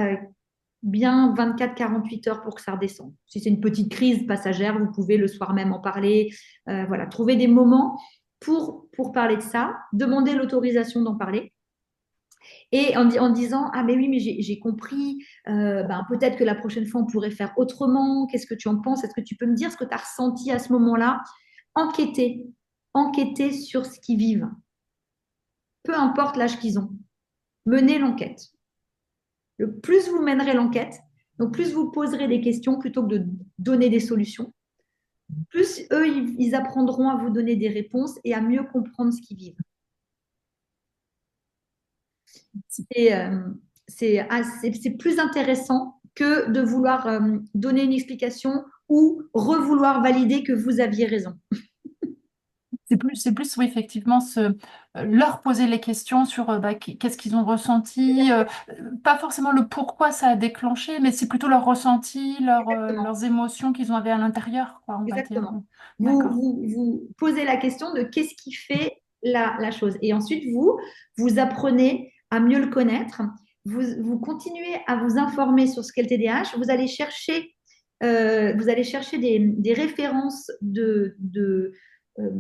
bien 24-48 heures pour que ça redescende. Si c'est une petite crise passagère, vous pouvez le soir même en parler. Voilà, trouver des moments pour parler de ça, demander l'autorisation d'en parler. Et en disant, ah mais oui, mais j'ai compris, ben, peut-être que la prochaine fois, on pourrait faire autrement, qu'est-ce que tu en penses? Est-ce que tu peux me dire ce que tu as ressenti à ce moment-là? Enquêter, enquêter sur ce qu'ils vivent, peu importe l'âge qu'ils ont. Menez l'enquête. Le plus vous mènerez l'enquête, donc plus vous poserez des questions plutôt que de donner des solutions, plus eux, ils apprendront à vous donner des réponses et à mieux comprendre ce qu'ils vivent. C'est plus intéressant que de vouloir donner une explication ou revouloir valider que vous aviez raison. c'est plus, oui, effectivement, leur poser les questions sur bah, qu'est-ce qu'ils ont ressenti, pas forcément le pourquoi ça a déclenché, mais c'est plutôt leur ressenti, Exactement. leurs émotions qu'ils ont avait à l'intérieur, quoi, on va dire. Exactement. D'accord. Vous posez la question de qu'est-ce qui fait la chose. Et ensuite, vous apprenez à mieux le connaître. Vous continuez à vous informer sur ce qu'est le TDAH. Vous allez chercher des références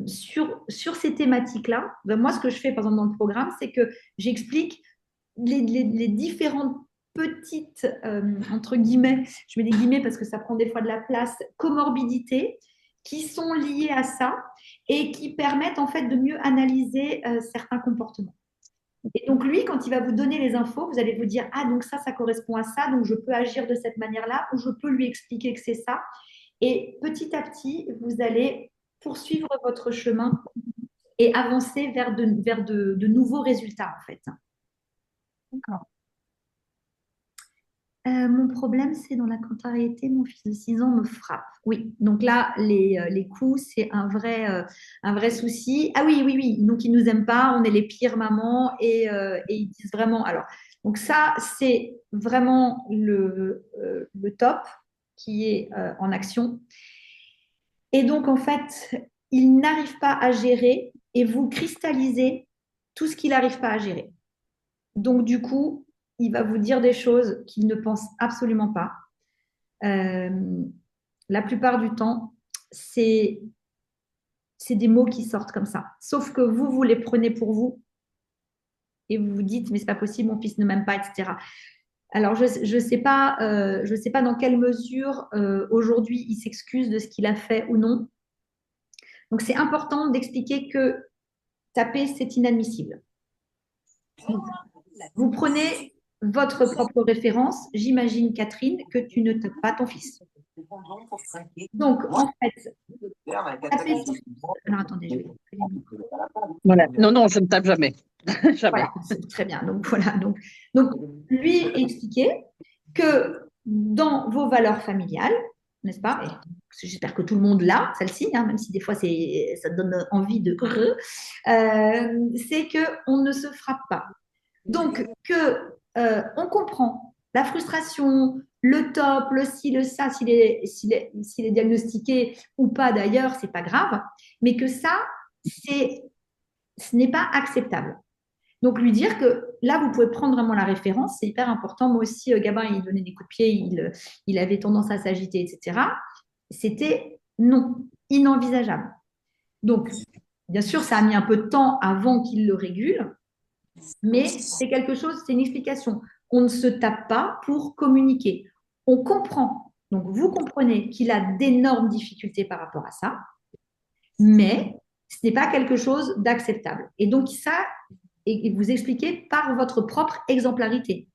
sur ces thématiques-là. Ben, moi, ce que je fais, par exemple, dans le programme, c'est que j'explique les différentes petites, entre guillemets, je mets des guillemets parce que ça prend des fois de la place, comorbidités qui sont liées à ça et qui permettent en fait de mieux analyser certains comportements. Et donc lui, quand il va vous donner les infos, vous allez vous dire, ah donc ça correspond à ça, donc je peux agir de cette manière-là, ou je peux lui expliquer que c'est ça. Et petit à petit, vous allez poursuivre votre chemin et avancer vers de nouveaux résultats en fait. D'accord. Mon problème, c'est dans la contrariété, mon fils de 6 ans me frappe. Oui, donc là, les coups, c'est un vrai souci. Ah oui, oui, oui, donc ils nous aiment pas, on est les pires mamans et ils disent vraiment. Alors, donc ça, c'est vraiment le top qui est en action. Et donc, en fait, il n'arrive pas à gérer et vous cristallisez tout ce qu'il n'arrive pas à gérer. Donc, du coup, il va vous dire des choses qu'il ne pense absolument pas. Euh, la plupart du temps, c'est des mots qui sortent comme ça. Sauf que vous les prenez pour vous et vous vous dites, mais c'est pas possible, mon fils ne m'aime pas, etc. Alors, je sais pas dans quelle mesure aujourd'hui il s'excuse de ce qu'il a fait ou non. Donc, c'est important d'expliquer que taper, c'est inadmissible. Vous prenez votre propre référence. J'imagine, Catherine, que tu ne tapes pas ton fils. Donc, en fait, taper son fils. Alors, attendez, je vais. Voilà. Non, non, je ne tape jamais. Jamais. Voilà, c'est très bien. Donc, voilà. Donc, lui expliquer que dans vos valeurs familiales, n'est-ce pas? Et j'espère que tout le monde l'a, celle-ci, hein, même si des fois ça donne envie de. C'est qu'on ne se frappe pas. Donc, que on comprend la frustration, le top, le ci, le ça, s'il est diagnostiqué ou pas d'ailleurs, c'est pas grave, mais que ça, ce n'est pas acceptable. Donc, lui dire que là, vous pouvez prendre vraiment la référence, c'est hyper important. Moi aussi, Gabin, il donnait des coups de pied, il avait tendance à s'agiter, etc. C'était non, inenvisageable. Donc, bien sûr, ça a mis un peu de temps avant qu'il le régule, mais c'est quelque chose, c'est une explication. On ne se tape pas pour communiquer. On comprend. Donc, vous comprenez qu'il a d'énormes difficultés par rapport à ça, mais ce n'est pas quelque chose d'acceptable. Et donc, ça, et vous expliquez par votre propre exemplarité.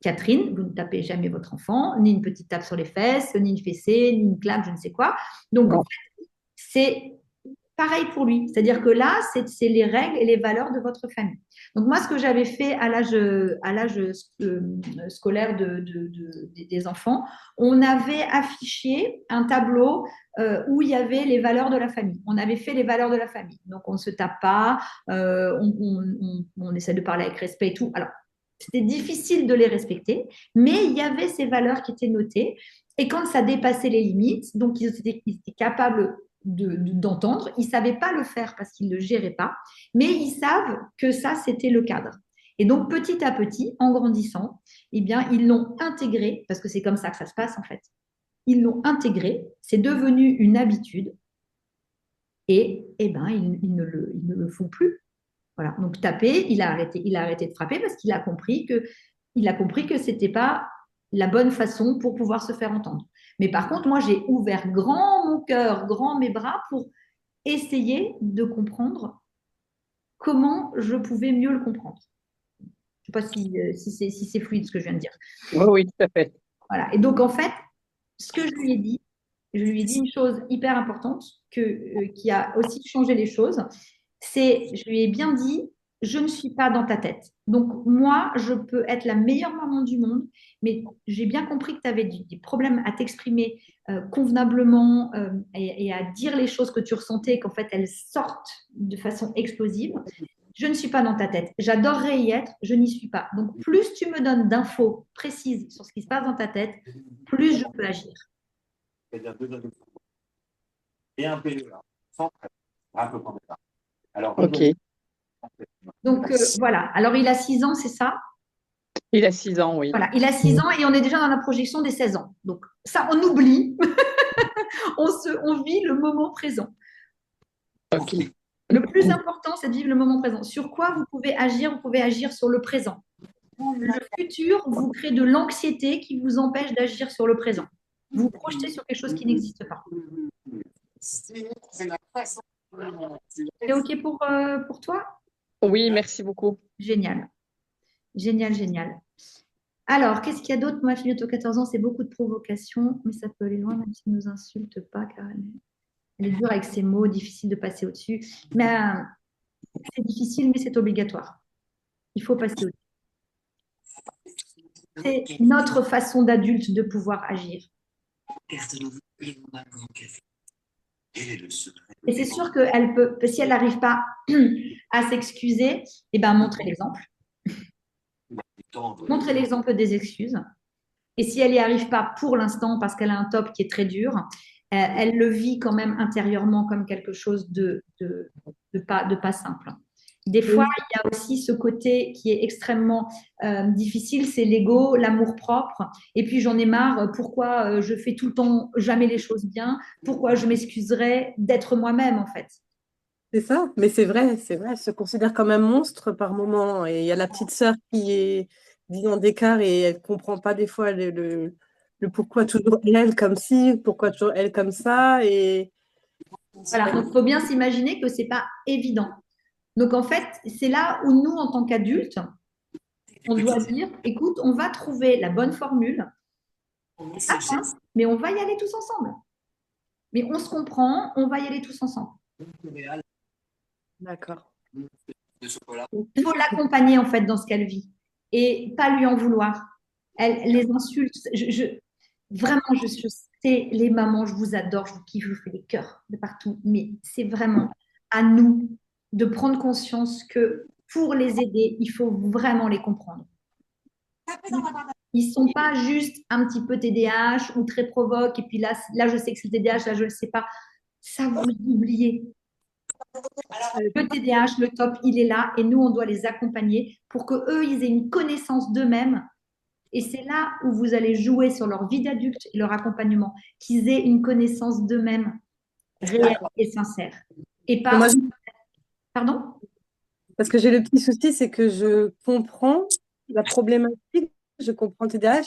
Catherine, vous ne tapez jamais votre enfant, ni une petite tape sur les fesses, ni une fessée, ni une claque, je ne sais quoi. Donc, en fait, c'est pareil pour lui. C'est-à-dire que là, c'est les règles et les valeurs de votre famille. Donc, moi, ce que j'avais fait à l'âge scolaire des enfants, on avait affiché un tableau où il y avait les valeurs de la famille. On avait fait les valeurs de la famille. Donc, on ne se tape pas, on essaie de parler avec respect et tout. Alors, c'était difficile de les respecter, mais il y avait ces valeurs qui étaient notées. Et quand ça dépassait les limites, donc ils étaient capables d'entendre. Ils ne savaient pas le faire parce qu'ils ne le géraient pas, mais ils savent que ça, c'était le cadre. Et donc, petit à petit, en grandissant, eh bien, ils l'ont intégré, parce que c'est comme ça que ça se passe en fait. Ils l'ont intégré, c'est devenu une habitude, et eh ben, ils ne le font plus. Voilà. Donc, taper, il a arrêté de frapper parce qu'il a compris que ce n'était pas la bonne façon pour pouvoir se faire entendre. Mais par contre, moi, j'ai ouvert grand mon cœur, grand mes bras pour essayer de comprendre comment je pouvais mieux le comprendre. Je ne sais pas si c'est fluide ce que je viens de dire. Oui, oui, tout à fait. Voilà. Et donc, en fait, ce que je lui ai dit une chose hyper importante qui a aussi changé les choses. Je lui ai bien dit, je ne suis pas dans ta tête. Donc, moi, je peux être la meilleure maman du monde, mais j'ai bien compris que tu avais des problèmes à t'exprimer convenablement et à dire les choses que tu ressentais, qu'en fait, elles sortent de façon explosive. Je ne suis pas dans ta tête. J'adorerais y être, je n'y suis pas. Donc, plus tu me donnes d'infos précises sur ce qui se passe dans ta tête, plus je peux agir. C'est-à-dire 2 doses de et un PE, sans frais. Un peu comme ça. Alors, Ok. Donc, voilà. Alors, il a 6 ans, c'est ça? Il a 6 ans, oui. Voilà, il a 6 ans et on est déjà dans la projection des 16 ans. Donc, ça, on oublie. on vit le moment présent. Ok. Le plus important, c'est de vivre le moment présent. Sur quoi vous pouvez agir? Vous pouvez agir sur le présent. Le futur vous crée de l'anxiété qui vous empêche d'agir sur le présent. Vous vous projetez sur quelque chose qui n'existe pas. C'est OK pour toi? Oui, merci beaucoup. Génial. Génial, génial. Alors, qu'est-ce qu'il y a d'autre? Ma fille de 14 ans, c'est beaucoup de provocations, mais ça peut aller loin, même s'il ne nous insulte pas, car elle est dure avec ses mots, difficile de passer au-dessus. Mais c'est difficile, mais c'est obligatoire. Il faut passer au-dessus. C'est notre façon d'adulte de pouvoir agir. Et c'est sûr qu'elle peut, si elle n'arrive pas à s'excuser, eh ben, montrer l'exemple. Montrer l'exemple des excuses. Et si elle n'y arrive pas pour l'instant parce qu'elle a un top qui est très dur, elle le vit quand même intérieurement comme quelque chose de pas simple. Des fois, il y a aussi ce côté qui est extrêmement difficile, c'est l'ego, l'amour-propre. Et puis, j'en ai marre, pourquoi je fais tout le temps jamais les choses bien? Pourquoi je m'excuserais d'être moi-même, en fait? C'est ça, mais c'est vrai, elle se considère comme un monstre par moment. Et il y a la petite sœur qui est 10 ans d'écart et elle ne comprend pas des fois le pourquoi toujours elle comme ci, pourquoi toujours elle comme ça. Et Voilà, donc il faut bien s'imaginer que ce n'est pas évident. Donc, en fait, c'est là où nous, en tant qu'adultes, on doit dire, écoute, on va trouver la bonne formule, mais on va y aller tous ensemble. Mais on se comprend, on va y aller tous ensemble. d'accord. Il faut l'accompagner, en fait, dans ce qu'elle vit et pas lui en vouloir. Elle les insulte. Vraiment, je sais, les mamans, je vous adore, je vous kiffe, je vous fais des cœurs de partout. Mais c'est vraiment à nous de prendre conscience que pour les aider, il faut vraiment les comprendre. Ils ne sont pas juste un petit peu TDAH ou très provoque, et puis là je sais que c'est TDAH, là je ne le sais pas. Ça, vous oubliez. Le TDAH, le top, il est là, et nous, on doit les accompagner pour qu'eux, ils aient une connaissance d'eux-mêmes. Et c'est là où vous allez jouer sur leur vie d'adulte et leur accompagnement, qu'ils aient une connaissance d'eux-mêmes réelle et sincère. Et pas... Moi, Pardon? parce que j'ai le petit souci, c'est que je comprends la problématique, je comprends le TDAH,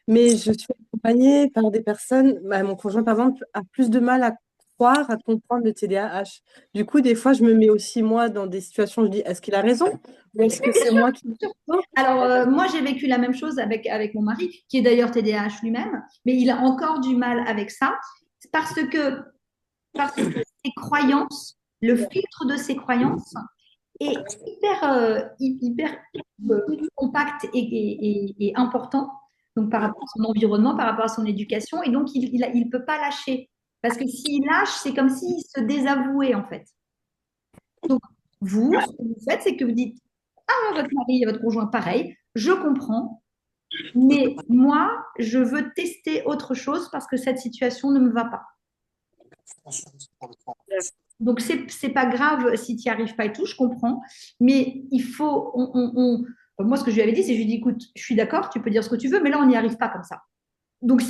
mais je suis accompagnée par des personnes, mon conjoint par exemple a plus de mal à croire, à comprendre le TDAH. Du coup, des fois, je me mets aussi moi dans des situations, je dis, est-ce qu'il a raison? Ou est-ce que c'est moi qui... Alors, moi, j'ai vécu la même chose avec mon mari, qui est d'ailleurs TDAH lui-même, mais il a encore du mal avec ça, parce que ses croyances, le filtre de ses croyances est hyper compact et important, donc par rapport à son environnement, par rapport à son éducation, et donc il peut pas lâcher. Parce que s'il lâche, c'est comme s'il se désavouait, en fait. Donc, vous, ce que vous faites, c'est que vous dites, ah, votre mari et votre conjoint, pareil, je comprends, mais moi, je veux tester autre chose parce que cette situation ne me va pas. Donc, c'est pas grave si tu n'y arrives pas et tout, je comprends, mais il faut. Moi, ce que je lui avais dit, c'est je lui ai dit, écoute, je suis d'accord, tu peux dire ce que tu veux, mais là, on n'y arrive pas comme ça. Donc,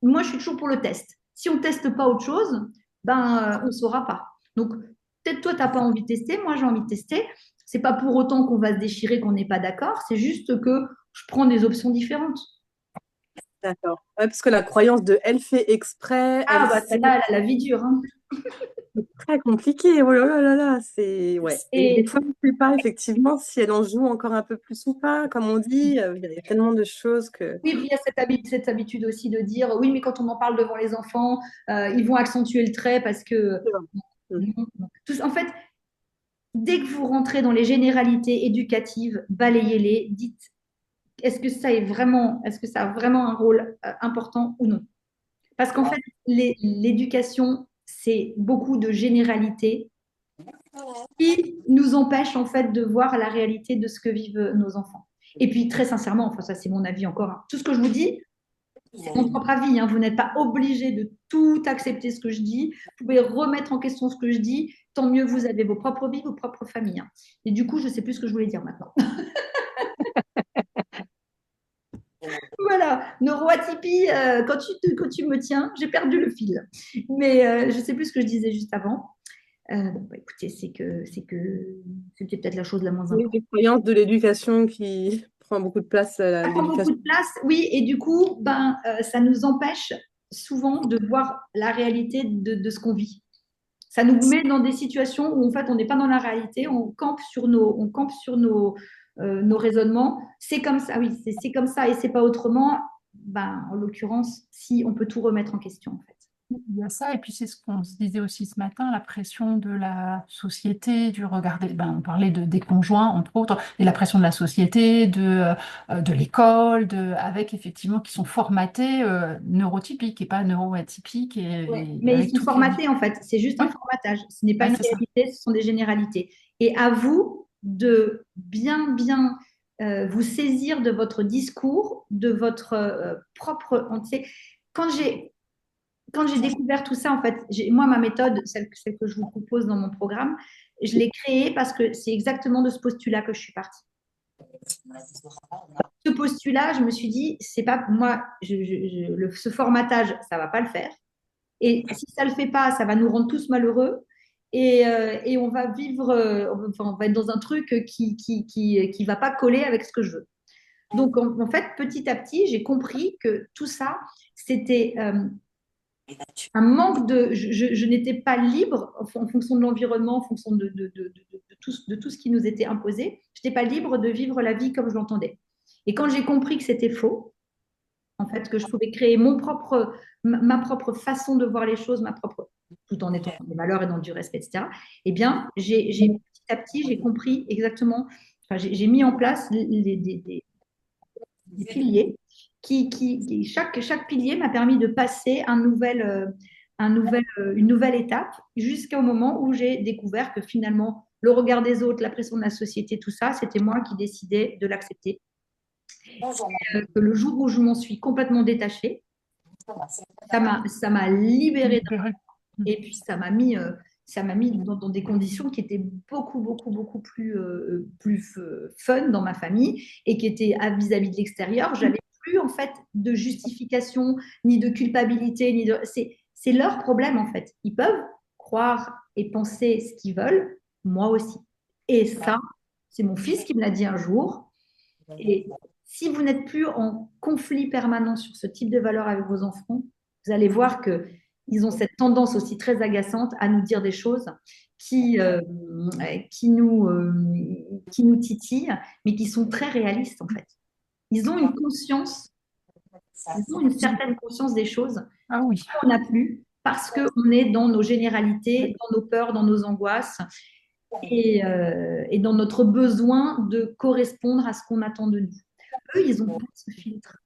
moi, je suis toujours pour le test. Si on ne teste pas autre chose, ben, on ne saura pas. Donc, peut-être toi, tu n'as pas envie de tester, moi, j'ai envie de tester. C'est pas pour autant qu'on va se déchirer, qu'on n'est pas d'accord, c'est juste que je prends des options différentes. D'accord. Ouais, parce que la croyance de elle fait exprès, Ah, bah, celle-là, elle a la vie dure, hein. c'est très compliqué. Oh là là là là, c'est ouais. Et des fois, on ne sait pas effectivement si elle en joue encore un peu plus ou pas. Comme on dit, il y a tellement de choses que. Oui, puis il y a cette habitude aussi de dire oui, mais quand on en parle devant les enfants, ils vont accentuer le trait parce que. En fait, dès que vous rentrez dans les généralités éducatives, balayez-les, dites est-ce que ça a vraiment un rôle important ou non? Parce qu'en fait, l'éducation, c'est beaucoup de généralités qui nous empêchent en fait de voir la réalité de ce que vivent nos enfants. Et puis très sincèrement, enfin ça c'est mon avis encore, hein. Tout ce que je vous dis, c'est mon propre avis, hein. Vous n'êtes pas obligé de tout accepter ce que je dis. Vous pouvez remettre en question ce que je dis. Tant mieux, vous avez vos propres vies, vos propres familles, hein. Et du coup, je ne sais plus ce que je voulais dire maintenant. Voilà, neuroatypie, quand tu me tiens, j'ai perdu le fil. Mais je ne sais plus ce que je disais juste avant. Écoutez, c'était peut-être la chose la moins importante. Les croyances de l'éducation qui prend beaucoup de place à Ça prend beaucoup l'éducation. de place, oui, et du coup, ça nous empêche souvent de voir la réalité de ce qu'on vit. Ça nous met dans des situations où en fait on n'est pas dans la réalité, on campe sur nos raisonnements. C'est comme ça, oui, c'est comme ça et c'est pas autrement. En l'occurrence, si on peut tout remettre en question en fait. Il y a ça, et puis c'est ce qu'on se disait aussi ce matin, la pression de la société, du regard on parlait des conjoints, entre autres, et la pression de la société, de l'école, avec effectivement qui sont formatés neurotypiques et pas neuroatypiques. Mais avec ils sont formatés en fait, c'est juste un formatage. Ce n'est pas une réalité, ce sont des généralités. Et à vous de bien vous saisir de votre discours, de votre propre. Quand j'ai découvert tout ça, en fait, moi, ma méthode, celle que je vous propose dans mon programme, je l'ai créée parce que c'est exactement de ce postulat que je suis partie. Ce postulat, je me suis dit, c'est pas moi, ce formatage, ça va pas le faire. Et si ça le fait pas, ça va nous rendre tous malheureux. Et on va vivre, on va être dans un truc qui va pas coller avec ce que je veux. Donc, en fait, petit à petit, j'ai compris que tout ça, c'était un manque de. Je n'étais pas libre en fonction de l'environnement, en fonction de tout ce qui nous était imposé. Je n'étais pas libre de vivre la vie comme je l'entendais. Et quand j'ai compris que c'était faux, en fait, que je pouvais créer ma propre façon de voir les choses, tout en étant dans le malheur et dans du respect, etc. Eh bien, petit à petit, j'ai compris exactement. Enfin, j'ai mis en place des piliers chaque pilier m'a permis de passer une nouvelle étape jusqu'au moment où j'ai découvert que finalement, le regard des autres, la pression de la société, tout ça, c'était moi qui décidais de l'accepter Que le jour où je m'en suis complètement détachée, ça m'a libérée. Et puis ça m'a mis dans des conditions qui étaient beaucoup, beaucoup, beaucoup plus fun dans ma famille et qui étaient vis-à-vis de l'extérieur. J'avais plus en fait de justification, ni de culpabilité, ni de. C'est leur problème en fait. Ils peuvent croire et penser ce qu'ils veulent, moi aussi. Et ça, c'est mon fils qui me l'a dit un jour. Et si vous n'êtes plus en conflit permanent sur ce type de valeurs avec vos enfants, vous allez voir que ils ont cette tendance aussi très agaçante à nous dire des choses qui, euh, qui nous, euh, qui nous titillent, mais qui sont très réalistes en fait. Ils ont une conscience, ils ont une certaine conscience des choses Ah oui. qu'on n'a plus parce qu'on est dans nos généralités, dans nos peurs, dans nos angoisses et dans notre besoin de correspondre à ce qu'on attend de nous. Eux, ils ont pas ce filtre.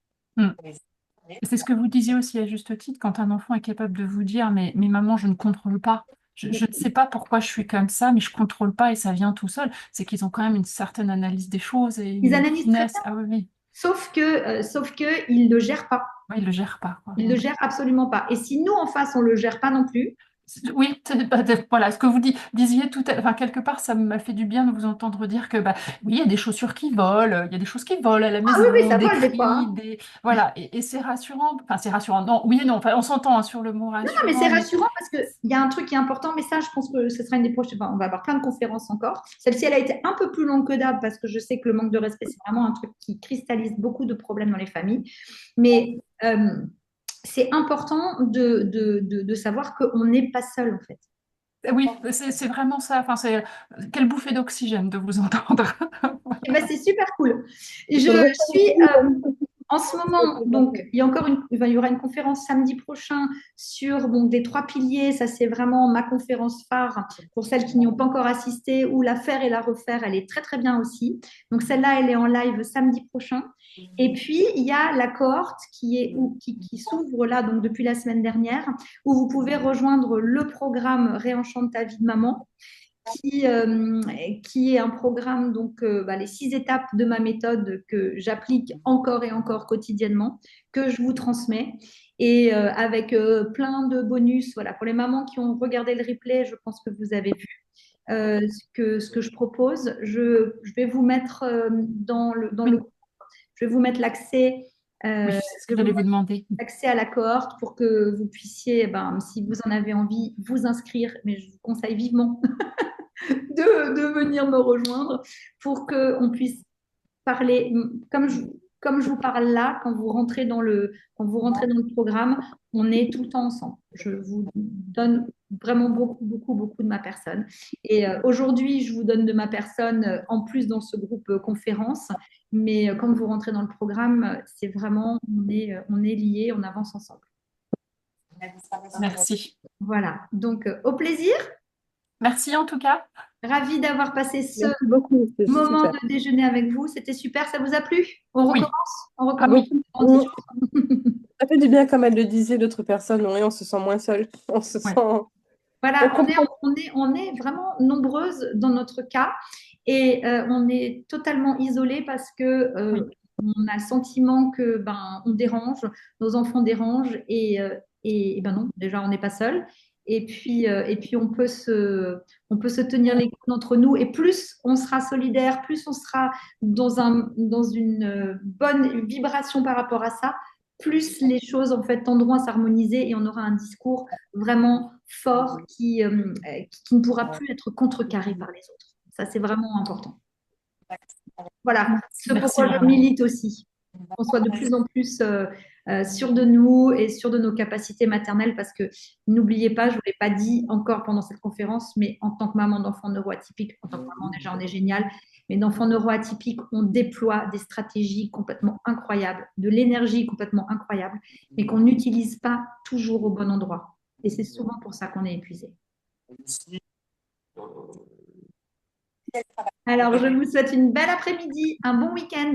C'est ce que vous disiez aussi à juste titre, quand un enfant est capable de vous dire, mais maman, je ne contrôle pas. Je ne sais pas pourquoi je suis comme ça, mais je contrôle pas et ça vient tout seul. C'est qu'ils ont quand même une certaine analyse des choses et Ils une analysent très finesse. bien, Ah oui, oui. sauf que ils ne le gèrent pas. Ouais, ils le gèrent pas, quoi. Ils ne le gèrent absolument pas. Et si nous, en face, on ne le gère pas non plus, Oui, voilà, ce que vous disiez enfin, quelque part, ça m'a fait du bien de vous entendre dire que, bah, oui, il y a des chaussures qui volent, il y a des choses qui volent à la ah oui, oui, maison, ça des vole des fois, cris, hein. voilà, et c'est rassurant, enfin, c'est rassurant, non, oui et non, enfin, on s'entend hein, sur le mot Non, non, mais c'est rassurant, mais rassurant parce qu'il y a un truc qui est important, mais ça, je pense que ce sera une des prochaines. Enfin, on va avoir plein de conférences encore. Celle-ci, elle a été un peu plus longue que d'hab parce que je sais que le manque de respect, c'est vraiment un truc qui cristallise beaucoup de problèmes dans les familles. Mais c'est important de savoir qu'on n'est pas seul, en fait. oui, c'est vraiment ça, enfin, quelle bouffée d'oxygène de vous entendre. Et ben, c'est super cool. Il Je faudrait suis en ce moment, donc, il y aura une conférence samedi prochain sur donc, des 3 piliers. Ça, c'est vraiment ma conférence phare pour celles qui n'y ont pas encore assisté, ou la faire et la refaire. Elle est très, très bien aussi. Donc, celle-là, elle est en live samedi prochain. Et puis, il y a la cohorte qui s'ouvre là, donc depuis la semaine dernière, où vous pouvez rejoindre le programme Réenchante ta vie de maman qui, euh, qui est un programme, donc les 6 étapes de ma méthode que j'applique encore et encore quotidiennement, que je vous transmets, et avec plein de bonus. Voilà, pour les mamans qui ont regardé le replay, je pense que vous avez vu ce que je propose. Je vais vous mettre dans le Oui, je vais vous mettre l'accès. oui, c'est ce que j'allais vous demander. Accès à la cohorte pour que vous puissiez, si vous en avez envie, vous inscrire. Mais je vous conseille vivement de venir me rejoindre pour qu'on puisse parler, comme je vous parle là, quand vous rentrez dans le programme, on est tout le temps ensemble. Je vous donne vraiment beaucoup, beaucoup, beaucoup de ma personne. Et aujourd'hui, je vous donne de ma personne en plus dans ce groupe conférence. Mais quand vous rentrez dans le programme, c'est vraiment, on est liés, on avance ensemble. Merci. Voilà. Donc, au plaisir. Merci en tout cas. Ravie d'avoir passé ce Merci beaucoup, c'est moment super. de déjeuner avec vous. C'était super. Ça vous a plu? On Oui. recommence? On Ah recommence. oui, On dit- Ça fait du bien, comme elle le disait, d'autres personnes, oui, on se sent moins seul. On se ouais. sent. On Voilà, comprend. on est vraiment nombreuses dans notre cas et on est totalement isolés parce que Oui. on a le sentiment que on dérange, nos enfants dérangent et non, déjà on n'est pas seul. Et puis on peut se tenir les coudes entre nous et plus on sera solidaire, plus on sera dans une bonne vibration par rapport à ça, plus les choses en fait tendront à s'harmoniser et on aura un discours vraiment fort qui ne pourra plus être contrecarré par les autres. Ça, c'est vraiment important. Voilà, ce Merci pourquoi je vraiment. milite aussi. Qu'on soit de plus en plus sûr de nous et sûr de nos capacités maternelles parce que n'oubliez pas, je ne vous l'ai pas dit encore pendant cette conférence, mais en tant que maman d'enfant neuroatypique, en tant que maman déjà on est génial, mais d'enfants neuroatypiques, on déploie des stratégies complètement incroyables, de l'énergie complètement incroyable, mais qu'on n'utilise pas toujours au bon endroit. Et c'est souvent pour ça qu'on est épuisé. Alors, je vous souhaite une belle après-midi, un bon week-end.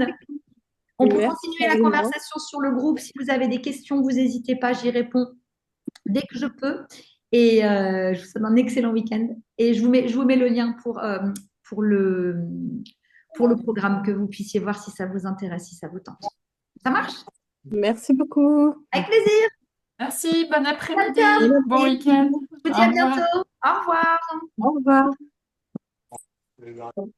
On peut Merci, continuer la également. conversation sur le groupe. Si vous avez des questions, vous n'hésitez pas, j'y réponds dès que je peux. Et je vous souhaite un excellent week-end. Et je vous mets le lien pour le programme, que vous puissiez voir si ça vous intéresse, si ça vous tente. Ça marche? Merci beaucoup. Avec plaisir. Merci, bon après-midi, D'accord. bon week-end. Je vous dis Au à revoir. bientôt. Au revoir. Au revoir. C'est